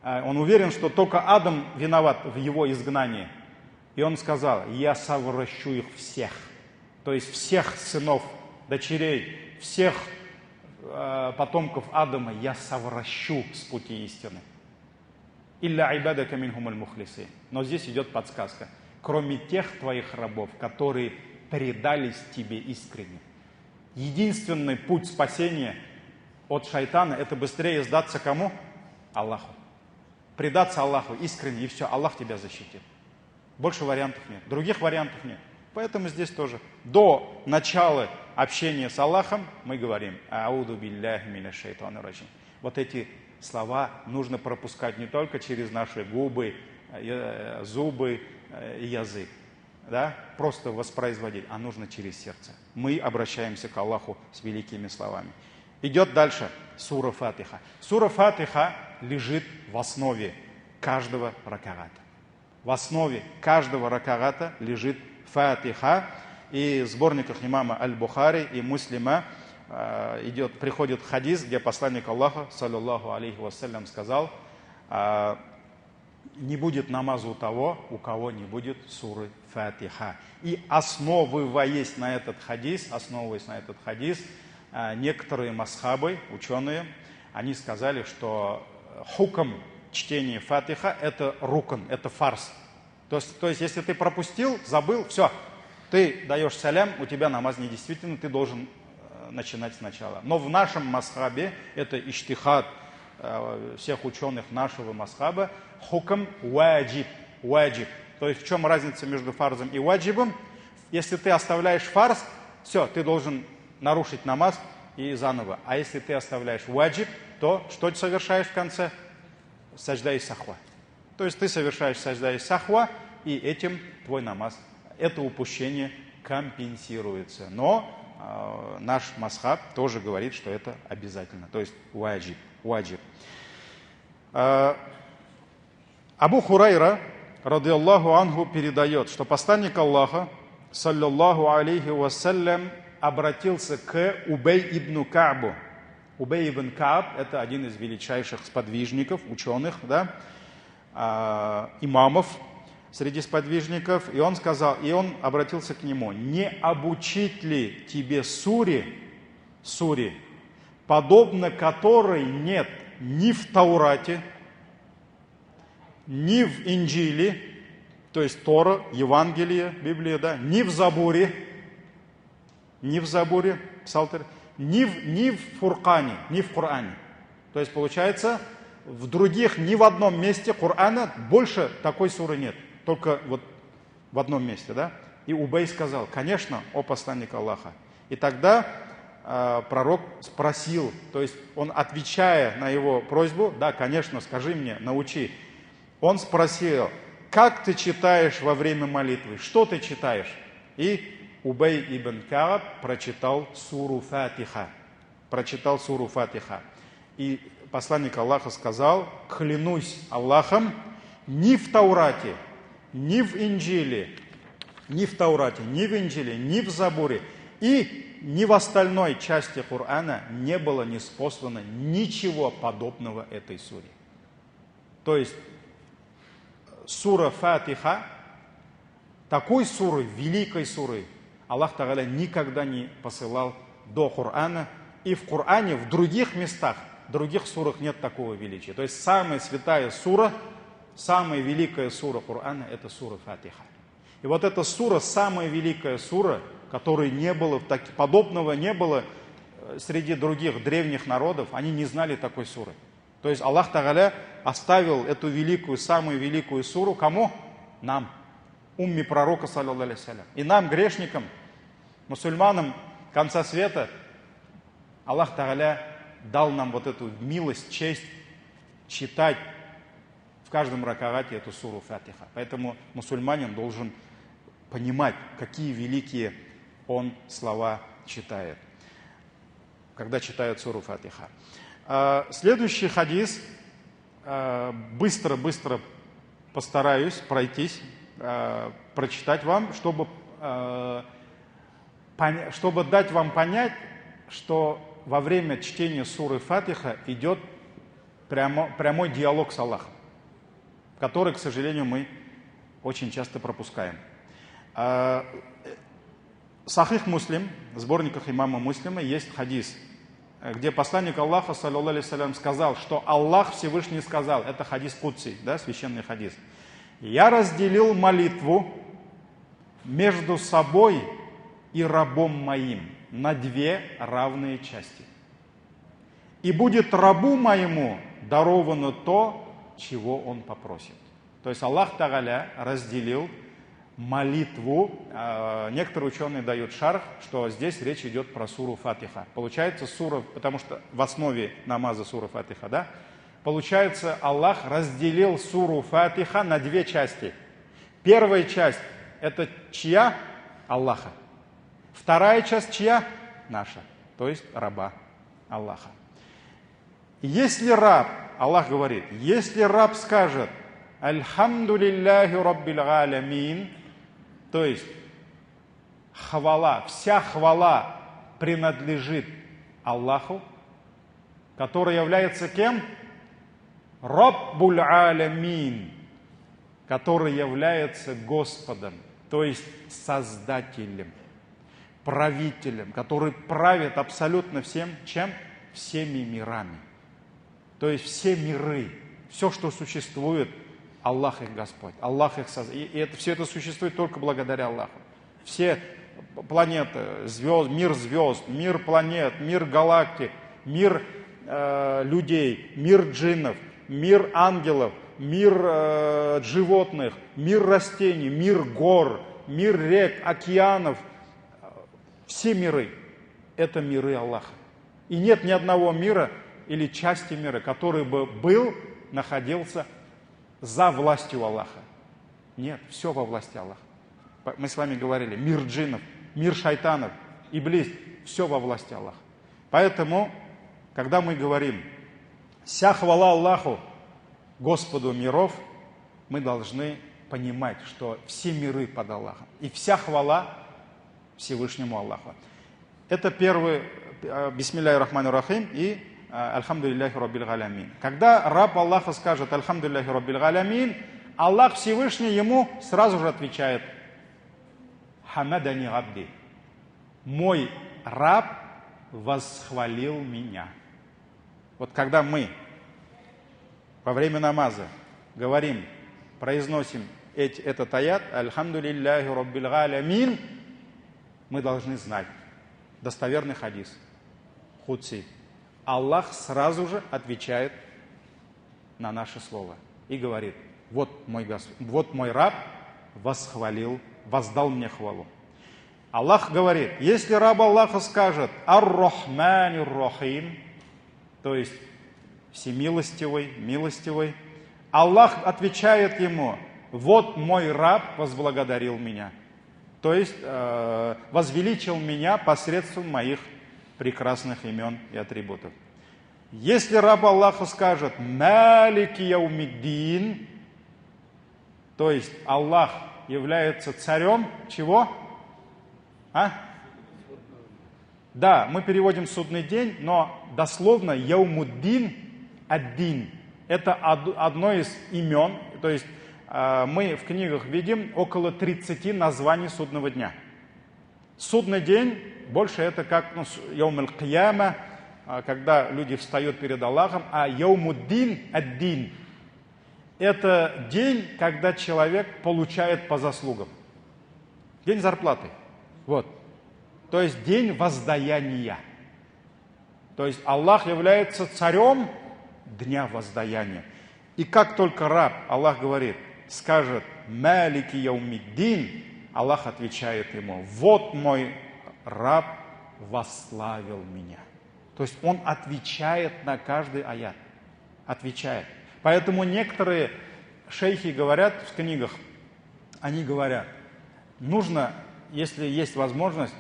Он уверен, что только Адам виноват в его изгнании. И он сказал: я совращу их всех. То есть всех сынов, дочерей, всех потомков Адама я совращу с пути истины. Илля ибадака минхум аль-мухлисин. Но здесь идет подсказка. Кроме тех твоих рабов, которые предались тебе искренне. Единственный путь спасения от шайтана — это быстрее сдаться кому? Аллаху. Предаться Аллаху искренне, и все, Аллах тебя защитит. Больше вариантов нет, других вариантов нет. Поэтому здесь тоже до начала общения с Аллахом мы говорим: ауду билляхи минаш шайтанир раджим. Вот эти слова нужно пропускать не только через наши губы, зубы и язык, да? Просто воспроизводить, а нужно через сердце. Мы обращаемся к Аллаху с великими словами. Идет дальше сура Фатиха. Сура Фатиха лежит в основе каждого ракагата. В основе каждого ракагата лежит Фатиха. И в сборниках имама Аль-Бухари и Муслима приходит хадис, где посланник Аллаха, саллаллаху алейхи вассалям, сказал: не будет намаза у того, у кого не будет суры Фатиха. И основываясь на этот хадис, некоторые масхабы, ученые, они сказали, что хукм чтения Фатиха — это рукн, это фарз. То есть, если ты пропустил, забыл, все, ты даешь салям, у тебя намаз недействителен, ты должен начинать сначала. Но в нашем масхабе, это иштихад всех ученых нашего масхаба, хукм ваджиб. То есть в чем разница между фарзом и ваджибом? Если ты оставляешь фарз, все, ты должен нарушить намаз и заново. А если ты оставляешь ваджиб, то что ты совершаешь в конце? Сажда и сахва. То есть ты совершаешь сажда и сахва, и этим твой намаз, это упущение компенсируется. Но наш масхаб тоже говорит, что это обязательно. То есть ваджиб. Абу Хурайра, радиаллаху анху, передает, что посланник Аллаха, саллаллаху алейхи вассалям, обратился к Убей ибн Каабу. Убей ибн Кааб — это один из величайших сподвижников, ученых, да, имамов среди сподвижников. И он обратился к нему: не обучить ли тебе суре, подобно которой нет ни в Таурате, ни в Инджиле, то есть Тора, Евангелие, Библия, да, ни в Забуре, Псалтырь, ни в Фуркане, ни в Коране. То есть получается, в других, ни в одном месте Корана больше такой суры нет. Только вот в одном месте, да? И Убей сказал: конечно, о посланник Аллаха. И тогда пророк спросил, то есть он, отвечая на его просьбу: да, конечно, скажи мне, научи. Он спросил: как ты читаешь во время молитвы? Что ты читаешь? И Убей ибн Кааб прочитал суру Фатиха. И посланник Аллаха сказал: клянусь Аллахом, ни в Таурате, ни в Инджиле, ни в Забуре и ни в остальной части Корана не было ниспослано ничего подобного этой суре. То есть сура Фатиха, такой суры, великой суры, Аллах Тааля никогда не посылал до Корана. И в Коране, в других местах, в других сурах нет такого величия. То есть самая святая сура, самая великая сура Корана – это сура Фатиха. И вот эта сура, самая великая сура, которой не было, подобного не было среди других древних народов, они не знали такой суры. То есть Аллах Тааля оставил эту великую, самую великую суру кому? Нам, умме пророка, саллаллаху алейхи ва саллям. И нам, грешникам, мусульманам конца света, Аллах Тааля дал нам вот эту милость, честь читать в каждом ракавате эту суру Фатиха. Поэтому мусульманин должен понимать, какие великие он слова читает, когда читает суру Фатиха. Следующий хадис, быстро постараюсь пройтись, прочитать вам, чтобы дать вам понять, что во время чтения суры Фатиха идет прямой диалог с Аллахом, который, к сожалению, мы очень часто пропускаем. Сахих Муслим, в сборниках имама Муслима есть хадис, где посланник Аллаха, саллаллаху алейхи ва саллям, сказал, что Аллах Всевышний сказал, это хадис Кудси, да, священный хадис: «Я разделил молитву между собой и рабом моим на две равные части. И будет рабу моему даровано то, чего он попросит». То есть Аллах Тааля разделил молитву. Некоторые ученые дают шарх, что здесь речь идет про суру Фатиха. Получается сура, потому что в основе намаза сура Фатиха, да? Получается, Аллах разделил суру Фатиха на две части. Первая часть – это чья? Аллаха. Вторая часть чья? Наша, то есть раба Аллаха. Если раб, Аллах говорит, если раб скажет «Альхамду лилляхи раббил алямин», то есть хвала, вся хвала принадлежит Аллаху, который является кем? Раббуль алямин, который является Господом, то есть Создателем, правителем, который правит абсолютно всем, чем? Всеми мирами. То есть все миры, все, что существует, Аллах их Господь, Аллах их создал. И все это существует только благодаря Аллаху. Все планеты, звезд, мир планет, мир галактик, мир людей, мир джиннов, мир ангелов, мир животных, мир растений, мир гор, мир рек, океанов. Все миры – это миры Аллаха. И нет ни одного мира или части мира, который бы находился за властью Аллаха. Нет, все во власти Аллаха. Мы с вами говорили, мир джиннов, мир шайтанов, иблис, все во власти Аллаха. Поэтому, когда мы говорим «Вся хвала Аллаху, Господу миров», мы должны понимать, что все миры под Аллахом. И вся хвала Всевышнему Аллаху. Это первый «Бисмилляхи рахмани рахим» и «Альхамдулиллахи раббил алямин». Когда раб Аллаха скажет «Альхамдулиллахи раббил алямин», Аллах Всевышний ему сразу же отвечает «Хамадани габди». Мой раб восхвалил меня. Вот когда мы во время намаза говорим, произносим этот аят «Альхамдулиллахи раббил алямин», мы должны знать достоверный хадис Кудси. Аллах сразу же отвечает на наше слово и говорит: вот мой раб восхвалил, воздал мне хвалу. Аллах говорит, если раб Аллаха скажет «Ар-Рахманир Рахим», то есть всемилостивый, милостивый, Аллах отвечает ему: вот мой раб возблагодарил меня. То есть возвеличил меня посредством моих прекрасных имен и атрибутов. Если раб Аллаха скажет «Малики яумиддин», то есть Аллах является царем чего? Да, мы переводим судный день, но дословно яумуддин ад-дин. Это одно из имен, то есть мы в книгах видим около 30 названий судного дня. Судный день, больше это как яум аль-кияма, когда люди встают перед Аллахом, а яумуддин ад-дин – это день, когда человек получает по заслугам. День зарплаты. Вот. То есть день воздаяния. То есть Аллах является царем дня воздаяния. И как только раб, Аллах говорит, скажет «Малики яумиддин», Аллах отвечает ему «Вот мой раб восславил меня». То есть он отвечает на каждый аят. Отвечает. Поэтому некоторые шейхи говорят в книгах, они говорят, нужно, если есть возможность,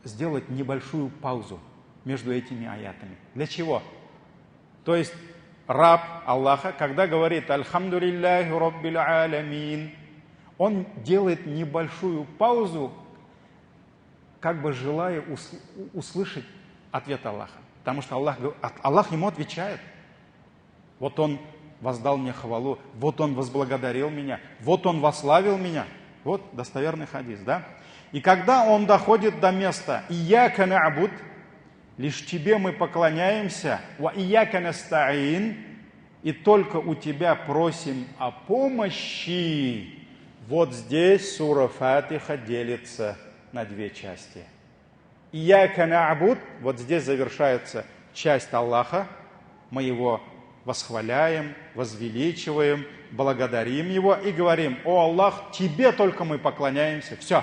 сделать небольшую паузу между этими аятами. Для чего? То есть раб Аллаха, когда говорит «Альхамдулиллахи Раббил Алямин», он делает небольшую паузу, как бы желая услышать ответ Аллаха. Потому что Аллах ему отвечает. Вот он воздал мне хвалу, вот он возблагодарил меня, вот он восславил меня. Вот достоверный хадис, да? И когда он доходит до места «Ияка на'буд», лишь тебе мы поклоняемся, «Ва ияка наста'ин», и только у тебя просим о помощи, вот здесь сура Фатиха делится на две части. «Ияка на'буд», вот здесь завершается часть Аллаха, мы его восхваляем, возвеличиваем, благодарим его и говорим: «О Аллах, тебе только мы поклоняемся». Все.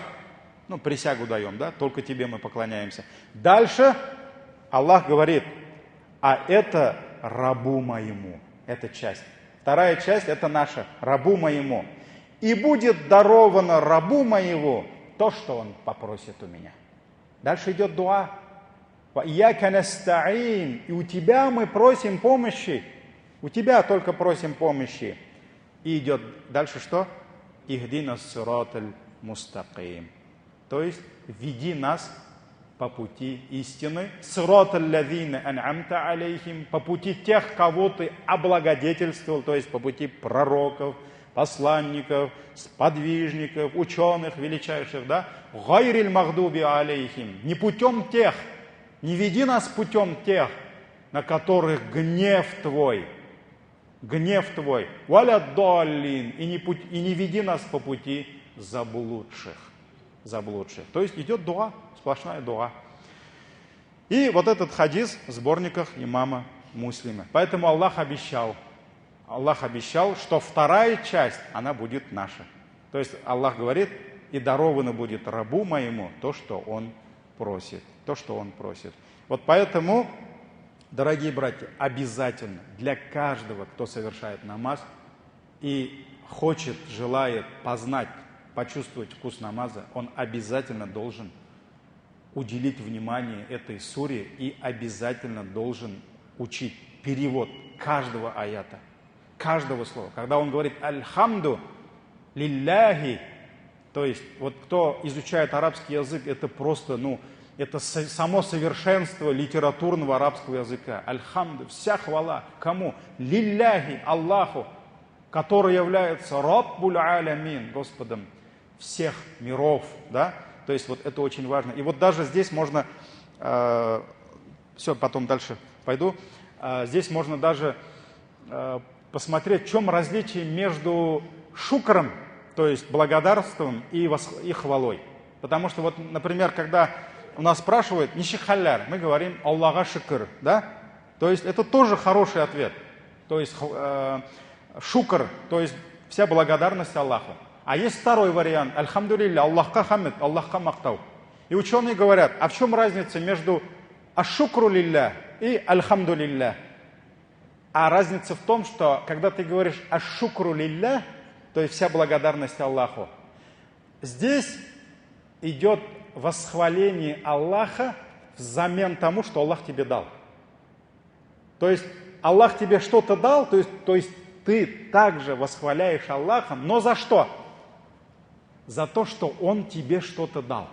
Присягу даем, да? Только тебе мы поклоняемся. Дальше Аллах говорит: а это рабу моему. Это часть. Вторая часть — это наша, рабу моему. И будет даровано рабу моему то, что он попросит у меня. Дальше идет дуа. «Ияка наста'ин», и у тебя мы просим помощи. У тебя только просим помощи. И идет дальше что? «Ихдина ссираталь мустаким». То есть веди нас по пути истины, «Ссираталь лазина ан'амта алейхим», по пути тех, кого ты облагодетельствовал, то есть по пути пророков, посланников, сподвижников, ученых величайших, да? «Гайриль магдуби алейхим», не путем тех, не веди нас путем тех, на которых гнев твой, «Валя доллин», и не веди нас по пути заблудших. То есть идет дуа, сплошная дуа. И вот этот хадис в сборниках имама Муслима. Поэтому Аллах обещал, что вторая часть, она будет наша. То есть Аллах говорит: и даровано будет рабу моему то, что он просит. Вот поэтому, дорогие братья, обязательно для каждого, кто совершает намаз и хочет, желает познать, почувствовать вкус намаза, он обязательно должен уделить внимание этой суре и обязательно должен учить перевод каждого аята, каждого слова. Когда он говорит «Альхамду лилляхи», то есть вот кто изучает арабский язык, это просто, это само совершенство литературного арабского языка. Альхамду, вся хвала. Кому? Лилляхи, Аллаху, который является Раббуль Алямин, Господом всех миров, да? То есть вот это очень важно. И вот даже здесь можно, все, потом дальше пойду, здесь можно даже посмотреть, в чем различие между шукром, то есть благодарством, и хвалой. Потому что вот, например, когда у нас спрашивают «Нишихалляр», мы говорим «Аллаха шикр», да? То есть это тоже хороший ответ. То есть шукр, то есть вся благодарность Аллаху. А есть второй вариант «Альхамдулилля», «Аллахка хамид», «Аллахка мактау». И ученые говорят: а в чем разница между «Ашшукру лилля» и «Альхамдулилля»? А разница в том, что когда ты говоришь «Ашшукру лилля», то есть вся благодарность Аллаху, здесь идет восхваление Аллаха взамен тому, что Аллах тебе дал. То есть Аллах тебе что-то дал, то есть ты также восхваляешь Аллаха, но за что? За то, что Он тебе что-то дал.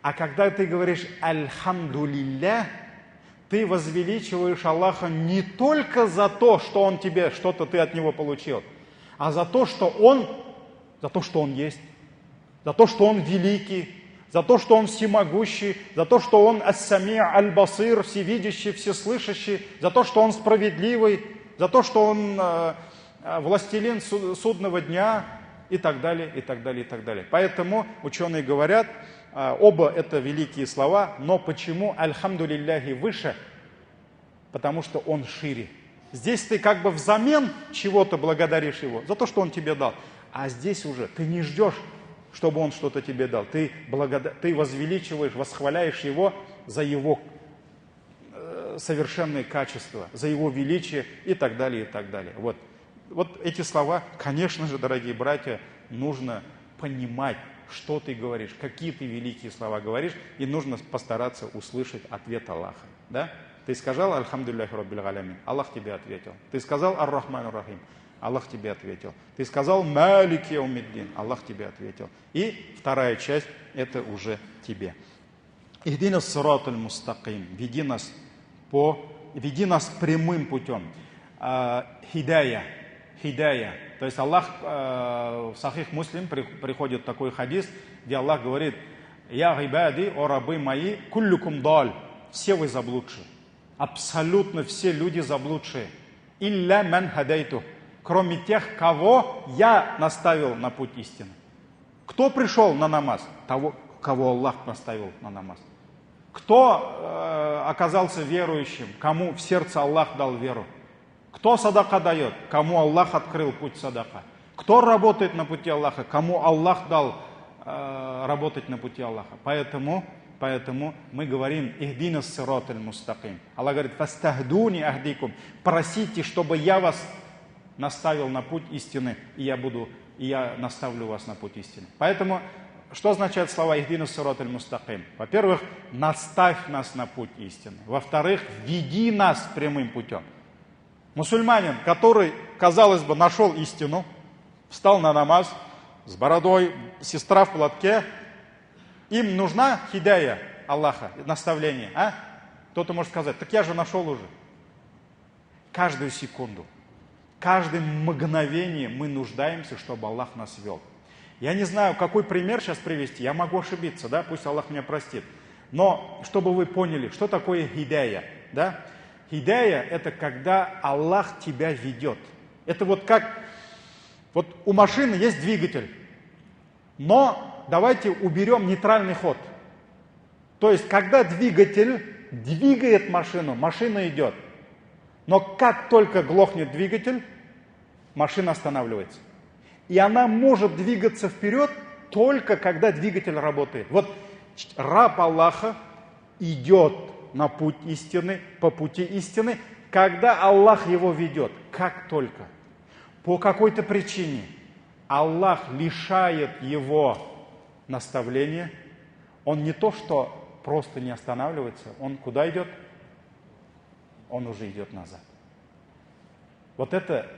А когда ты говоришь «Альхамдулилля», ты возвеличиваешь Аллаха не только за то, что Он тебе, что-то ты от Него получил, а за то, что Он есть, за то, что Он великий, за то, что Он всемогущий, за то, что Он ас-сами' аль-басир, всевидящий, всеслышащий, за то, что Он справедливый, за то, что Он властелин судного дня и так далее, и так далее, и так далее. Поэтому ученые говорят, оба это великие слова, но почему альхамдулилляхи выше? Потому что Он шире. Здесь ты как бы взамен чего-то благодаришь Его за то, что Он тебе дал. А здесь уже ты не ждешь, чтобы Он что-то тебе дал. Ты возвеличиваешь, восхваляешь Его за Его совершенные качества, за Его величие и так далее, и так далее. Вот эти слова, конечно же, дорогие братья, нужно понимать, что ты говоришь, какие ты великие слова говоришь, и нужно постараться услышать ответ Аллаха. Да? Ты сказал «Альхамдулиллахи Раббил Алямин», Аллах тебе ответил. Ты сказал «Ар-Рахман Ар-Рахим», Аллах тебе ответил. Ты сказал «Малики Яумиддин», Аллах тебе ответил. И вторая часть – это уже тебе. «Ихдина ссираталь мустаким», веди нас прямым путем. Хидая. То есть Аллах, в Сахих Муслим приходит такой хадис, где Аллах говорит: «Я гибади, о рабы мои, куллюкум даль», все вы заблудшие, абсолютно все люди заблудшие, илля ман хадайту, кроме тех, кого я наставил на путь истины. Кто пришел на намаз? Того, кого Аллах наставил на намаз. Кто оказался верующим? Кому в сердце Аллах дал веру? Кто садака дает? Кому Аллах открыл путь садака? Кто работает на пути Аллаха? Кому Аллах дал работать на пути Аллаха? Поэтому мы говорим «Ихдина ссираталь мустаким». Аллах говорит «Фастахдуни ахдикум». Просите, чтобы я вас наставил на путь истины, и я наставлю вас на путь истины. Поэтому, что означает слова «Ихдина ссираталь мустаким»? Во-первых, наставь нас на путь истины. Во-вторых, веди нас прямым путем. Мусульманин, который, казалось бы, нашел истину, встал на намаз с бородой, сестра в платке, им нужна хидая Аллаха, наставление. Кто-то может сказать: так я же нашел уже. Каждую секунду, каждое мгновение мы нуждаемся, чтобы Аллах нас вел. Я не знаю, какой пример сейчас привести, я могу ошибиться, да, пусть Аллах меня простит. Но, чтобы вы поняли, что такое хидая, да? Хидая – это когда Аллах тебя ведет. Это вот как, вот у машины есть двигатель, но давайте уберем нейтральный ход. То есть, когда двигатель двигает машину, машина идет. Но как только глохнет двигатель, машина останавливается. И она может двигаться вперед только когда двигатель работает. Вот раб Аллаха идет на путь истины, по пути истины, когда Аллах его ведет. Как только по какой-то причине Аллах лишает его наставления, он не то что просто не останавливается, он куда идет? Он уже идет назад. Вот этот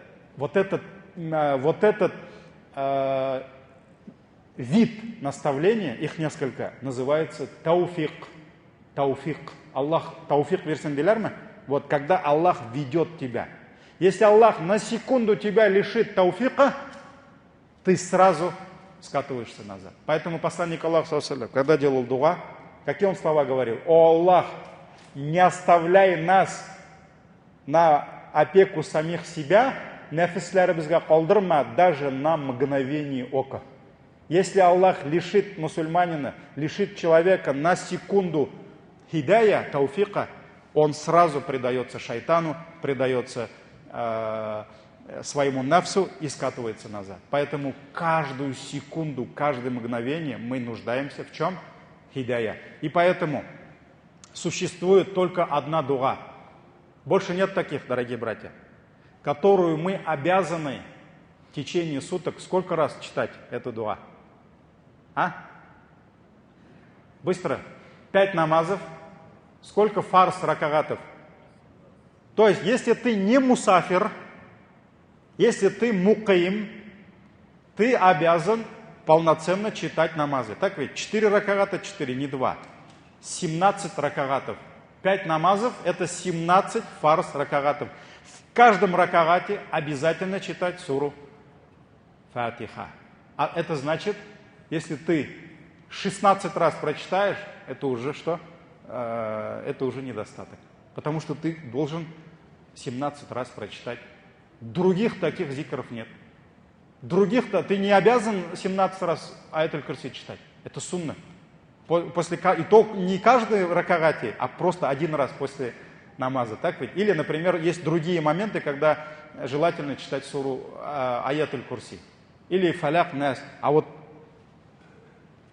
вид наставления, их несколько, называется тауфик. Тауфик. Аллах тауфик берсін дейлер ме? Вот когда Аллах ведет тебя. Если Аллах на секунду тебя лишит тауфика, ты сразу скатываешься назад. Поэтому посланник Аллаха, когда делал дуа, какие он слова говорил? О Аллах, не оставляй нас на опеку самих себя, нәфисләребезгә калдырма даже на мгновение ока. Если Аллах лишит мусульманина, лишит человека на секунду хидая, тауфика, он сразу предается шайтану, предается своему нафсу и скатывается назад. Поэтому каждую секунду, каждое мгновение мы нуждаемся в чем? Хидая. И поэтому существует только одна дуа. Больше нет таких, дорогие братья, которую мы обязаны в течение суток сколько раз читать эту дуа? Быстро. 5 намазов. Сколько фарз ракагатов? То есть, если ты не мусафир, если ты мукаим, ты обязан полноценно читать намазы. Так ведь? 4 ракагата, 4, не 2. 17 ракагатов. 5 намазов – это 17 фарз ракагатов. В каждом ракагате обязательно читать суру Фатиха. А это значит, если ты 16 раз прочитаешь, это уже что? Это уже недостаток. Потому что ты должен 17 раз прочитать. Других таких зикров нет. Других-то ты не обязан 17 раз аятуль курси читать. Это сунна. И то не каждый ракагате, а просто один раз после намаза. Так ведь? Или, например, есть другие моменты, когда желательно читать суру аятуль курси. Или фалях нас. А вот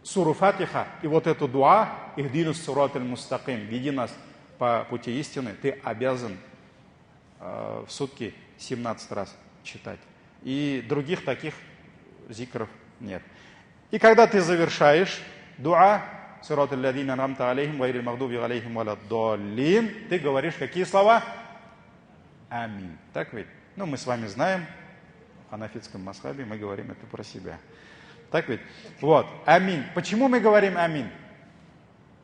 суру Фатиха и вот эту дуа, ихдинус сурат аль-мустаким, веди нас по пути истины, ты обязан в сутки 17 раз читать. И других таких зикров нет. И когда ты завершаешь дуа, сурат аль-ладина рамта алейхим, вайрил магдуби алейхим валаддаллин, ты говоришь какие слова? Амин. Так ведь? Ну, мы с вами знаем, в ханафитском масхабе мы говорим это про себя. Так ведь? Вот. Амин. Почему мы говорим амин?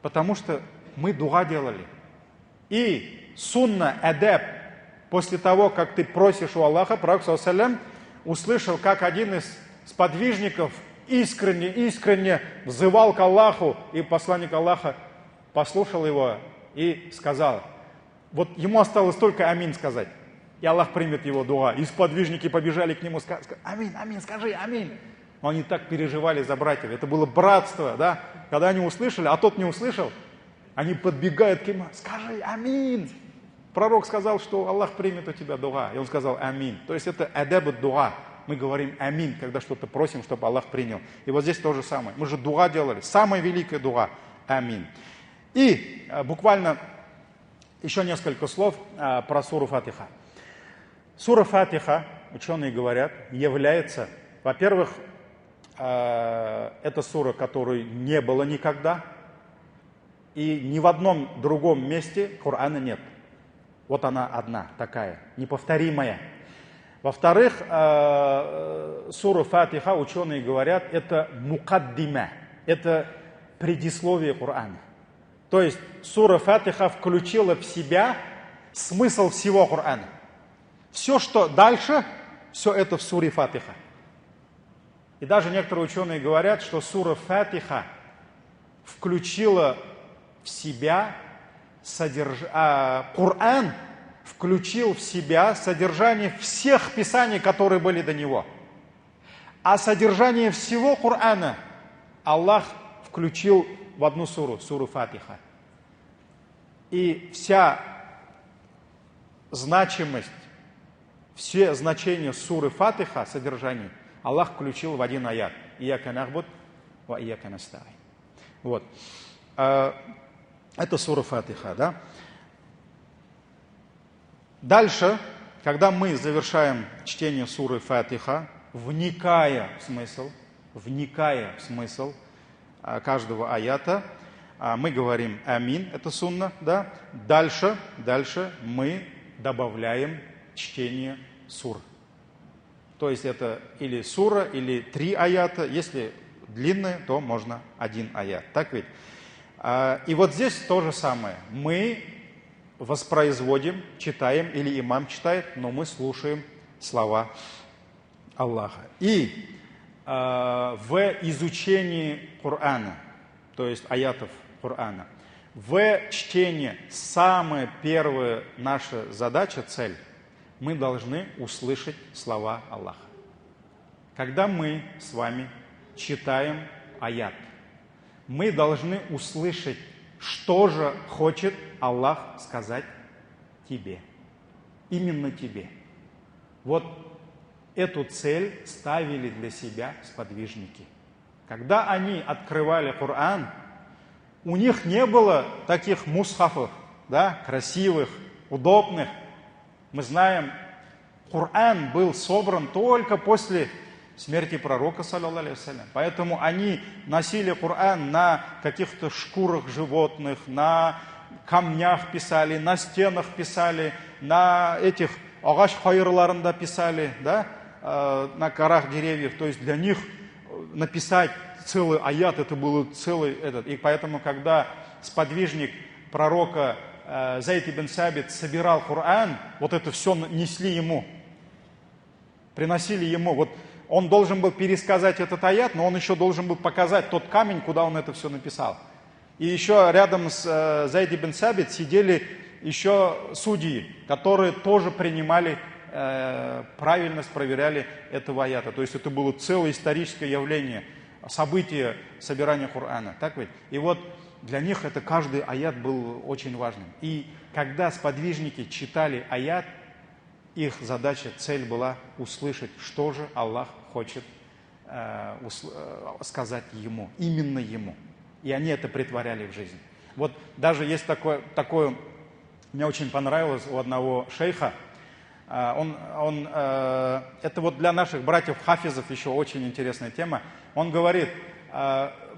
Потому что мы дуа делали. И сунна, адаб, после того, как ты просишь у Аллаха, пророк саллаллаху услышал, как один из сподвижников искренне взывал к Аллаху, и посланник Аллаха послушал его и сказал, вот ему осталось только амин сказать, и Аллах примет его дуа. И сподвижники побежали к нему, сказали, амин, амин, скажи, амин. Но они так переживали за братьев, это было братство, да? Когда они услышали, а тот не услышал, они подбегают к нему, скажи амин. Пророк сказал, что Аллах примет у тебя дуа, и он сказал амин. То есть это адаб дуа. Мы говорим амин, когда что-то просим, чтобы Аллах принял. И вот здесь то же самое. Мы же дуа делали, самая великая дуа, амин. И буквально еще несколько слов про суру Фатиха. Сура Фатиха, ученые говорят, является, во-первых, это сура, которой не было никогда, и ни в одном другом месте Корана нет. Вот она одна, такая, неповторимая. Во-вторых, сура Фатиха, ученые говорят, это мукаддима, это предисловие Корана. То есть сура Фатиха включила в себя смысл всего Корана. Все, что дальше, все это в суре Фатиха. И даже некоторые ученые говорят, что сура Фатиха включила в себя Коран включил в себя содержание всех писаний, которые были до него. А содержание всего Корана Аллах включил в одну суру, суру Фатиха. И вся значимость, все значения суры Фатиха, содержание, Аллах включил в один аят. Ияка нахбуд ва ияка настаин. Вот. Это сура Фатиха, да? Дальше, когда мы завершаем чтение суры Фатиха, вникая в смысл каждого аята, мы говорим амин, это сунна, да? Дальше мы добавляем чтение сур. То есть это или сура, или 3 аята. Если длинные, то можно 1 аят. Так ведь? И вот здесь то же самое. Мы воспроизводим, читаем, или имам читает, но мы слушаем слова Аллаха. И в изучении Корана, то есть аятов Корана, в чтении самая первая наша задача, цель, мы должны услышать слова Аллаха. Когда мы с вами читаем аят, мы должны услышать, что же хочет Аллах сказать тебе. Именно тебе. Вот эту цель ставили для себя сподвижники. Когда они открывали Коран, у них не было таких мусхафов, да, красивых, удобных. Мы знаем, Коран был собран только после смерти пророка, саллаллаху алейхи вассалям. Поэтому они носили Коран на каких-то шкурах животных, на камнях писали, на стенах писали, на этих агач хайырларында писали, да, на корах деревьев. То есть для них написать целый аят, это было целый этот. И поэтому, когда сподвижник пророка Зайд ибн Сабит собирал Коран, вот это все несли ему, приносили ему. Вот он должен был пересказать этот аят, но он еще должен был показать тот камень, куда он это все написал. И еще рядом с Зайд ибн Сабит сидели еще судьи, которые тоже принимали правильность, проверяли этого аята. То есть это было целое историческое явление, событие собирания Корана. Так ведь? И вот для них это каждый аят был очень важным. И когда сподвижники читали аят, их задача, цель была услышать, что же Аллах хочет сказать ему, именно ему. И они это претворяли в жизнь. Вот даже есть такое мне очень понравилось у одного шейха. Это вот для наших братьев-хафизов еще очень интересная тема. Он говорит,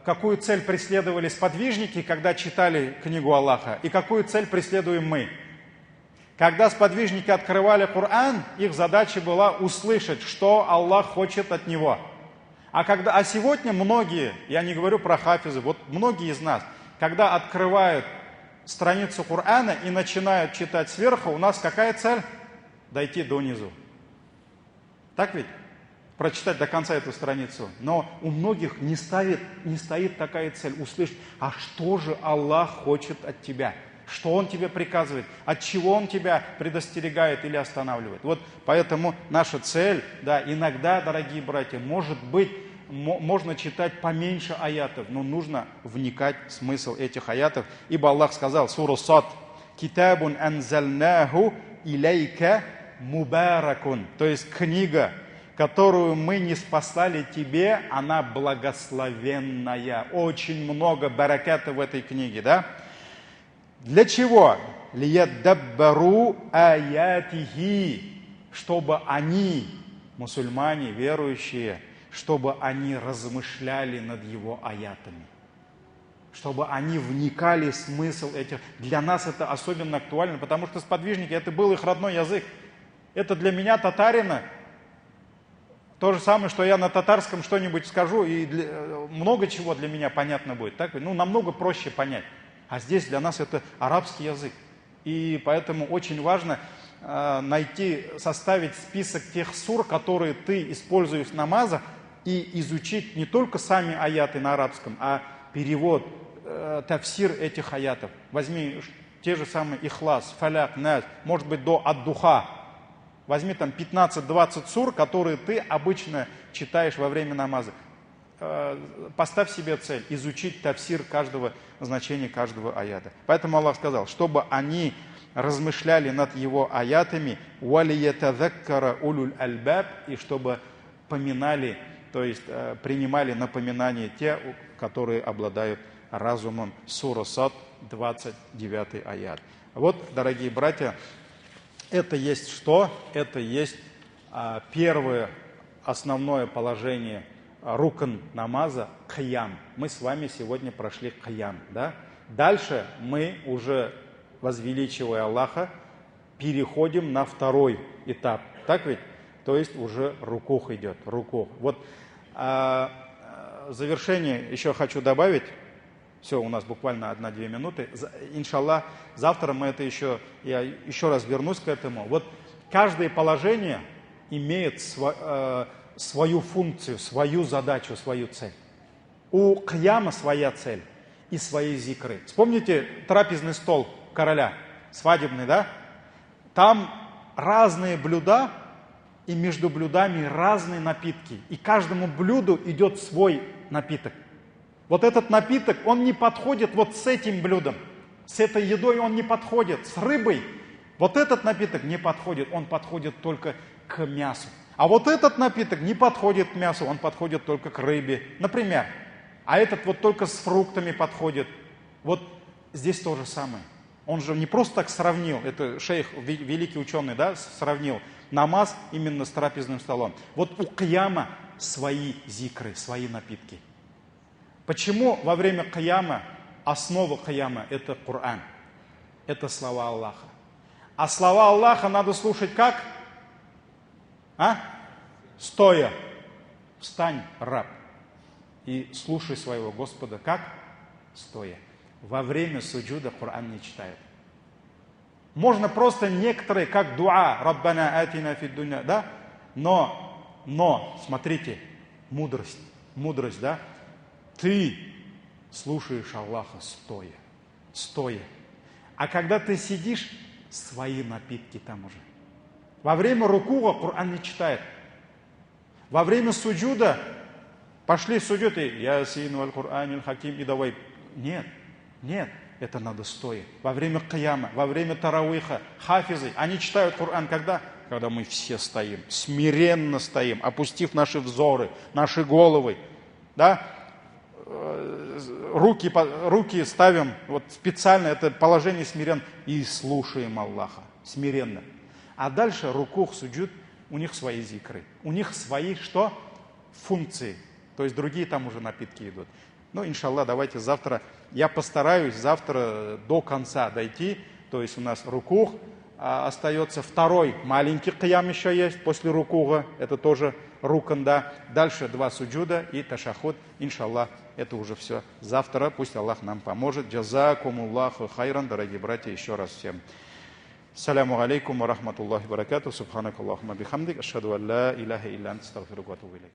какую цель преследовали сподвижники, когда читали книгу Аллаха, и какую цель преследуем мы. Когда сподвижники открывали Коран, их задача была услышать, что Аллах хочет от него. А сегодня многие, я не говорю про хафизы, вот многие из нас, когда открывают страницу Корана и начинают читать сверху, у нас какая цель? Дойти до низу. Так ведь? Прочитать до конца эту страницу. Но у многих не стоит такая цель услышать, а что же Аллах хочет от тебя? Что Он тебе приказывает? От чего Он тебя предостерегает или останавливает? Вот поэтому наша цель, да, иногда, дорогие братья, может быть, можно читать поменьше аятов, но нужно вникать в смысл этих аятов. Ибо Аллах сказал, сура Сад, «Китабун анзальнаху илейка мубаракун». То есть книга, которую мы не спаслали тебе, она благословенная. Очень много бараката в этой книге, да? Для чего? «Лияддаббару аятихи», чтобы они, мусульмане, верующие, чтобы они размышляли над его аятами, чтобы они вникали в смысл этих. Для нас это особенно актуально, потому что сподвижники, это был их родной язык. Это для меня, татарина, то же самое, что я на татарском что-нибудь скажу, и много чего для меня понятно будет. Так? Ну, намного проще понять. А здесь для нас это арабский язык. И поэтому очень важно составить список тех сур, которые ты используешь в намазах, и изучить не только сами аяты на арабском, а перевод, тафсир этих аятов. Возьми те же самые Ихлас, Фаляк, Нас, может быть, до Ад-Духа. Возьми там 15-20 сур, которые ты обычно читаешь во время намаза. Поставь себе цель, изучить тафсир каждого значения, каждого аята. Поэтому Аллах сказал, чтобы они размышляли над его аятами, «Валиятадаккара улюль альбаб», и чтобы поминали, то есть принимали напоминания те, которые обладают разумом. Сура Сад, 29 аят. Вот, дорогие братья, это есть что? Это есть первое основное положение рукн намаза – кьям. Мы с вами сегодня прошли кьям, да? Дальше мы уже, возвеличивая Аллаха, переходим на второй этап. Так ведь? То есть уже рукух идет. Рукух. Вот в завершение еще хочу добавить. Все, у нас буквально 1-2 минуты. Иншаллах, завтра мы это я еще раз вернусь к этому. Вот каждое положение имеет свою функцию, свою задачу, свою цель. У кьяма своя цель и свои зикры. Вспомните трапезный стол короля, свадебный, да? Там разные блюда, и между блюдами разные напитки. И каждому блюду идет свой напиток. Вот этот напиток, он не подходит вот с этим блюдом. С этой едой он не подходит. С рыбой вот этот напиток не подходит. Он подходит только к мясу. А вот этот напиток не подходит к мясу, он подходит только к рыбе. Например. А этот вот только с фруктами подходит. Вот здесь то же самое. Он же не просто так сравнил, это шейх, великий ученый, да, сравнил намаз именно с трапезным столом. Вот у кьяма свои зикры, свои напитки. Почему во время кьяма, основа кьяма – это Коран, это слова Аллаха. А слова Аллаха надо слушать как? Стоя. Встань, раб. и слушай своего Господа как? Стоя. Во время суджуда Коран не читают. Можно просто некоторые, как дуа, Раббана атина фид дуня, да? Но, смотрите, мудрость, да? Ты слушаешь Аллаха стоя. А когда ты сидишь, свои напитки там уже. Во время рукуа Коран не читает. Во время суджуда пошли суджуд и Ясин валь Куранил Хаким и давай. Нет, это надо стоя. Во время кияма, во время таравиха, хафизы, они читают Коран когда? Когда мы все стоим, смиренно стоим, опустив наши взоры, наши головы, да? Руки ставим, вот специально это положение смиренно, и слушаем Аллаха, смиренно. А дальше рукух, суджуд, у них свои зикры, у них свои что? Функции, то есть другие там уже напитки идут. Ну, иншаллах, давайте завтра, я постараюсь завтра до конца дойти, то есть у нас рукух, остается второй маленький киям еще есть после рукуга, это тоже рукан, да. Дальше 2 суджуда и ташахуд, иншаллах, это уже все завтра, пусть Аллах нам поможет. Джазакумуллаху хайран, дорогие братья, еще раз всем. Ассаляму алейкум ва рахматуллахи ва баракату, субханакаллахумма бихамдик, ашхаду ан ла илляха илля анта, астагфирука ва атубу илейк.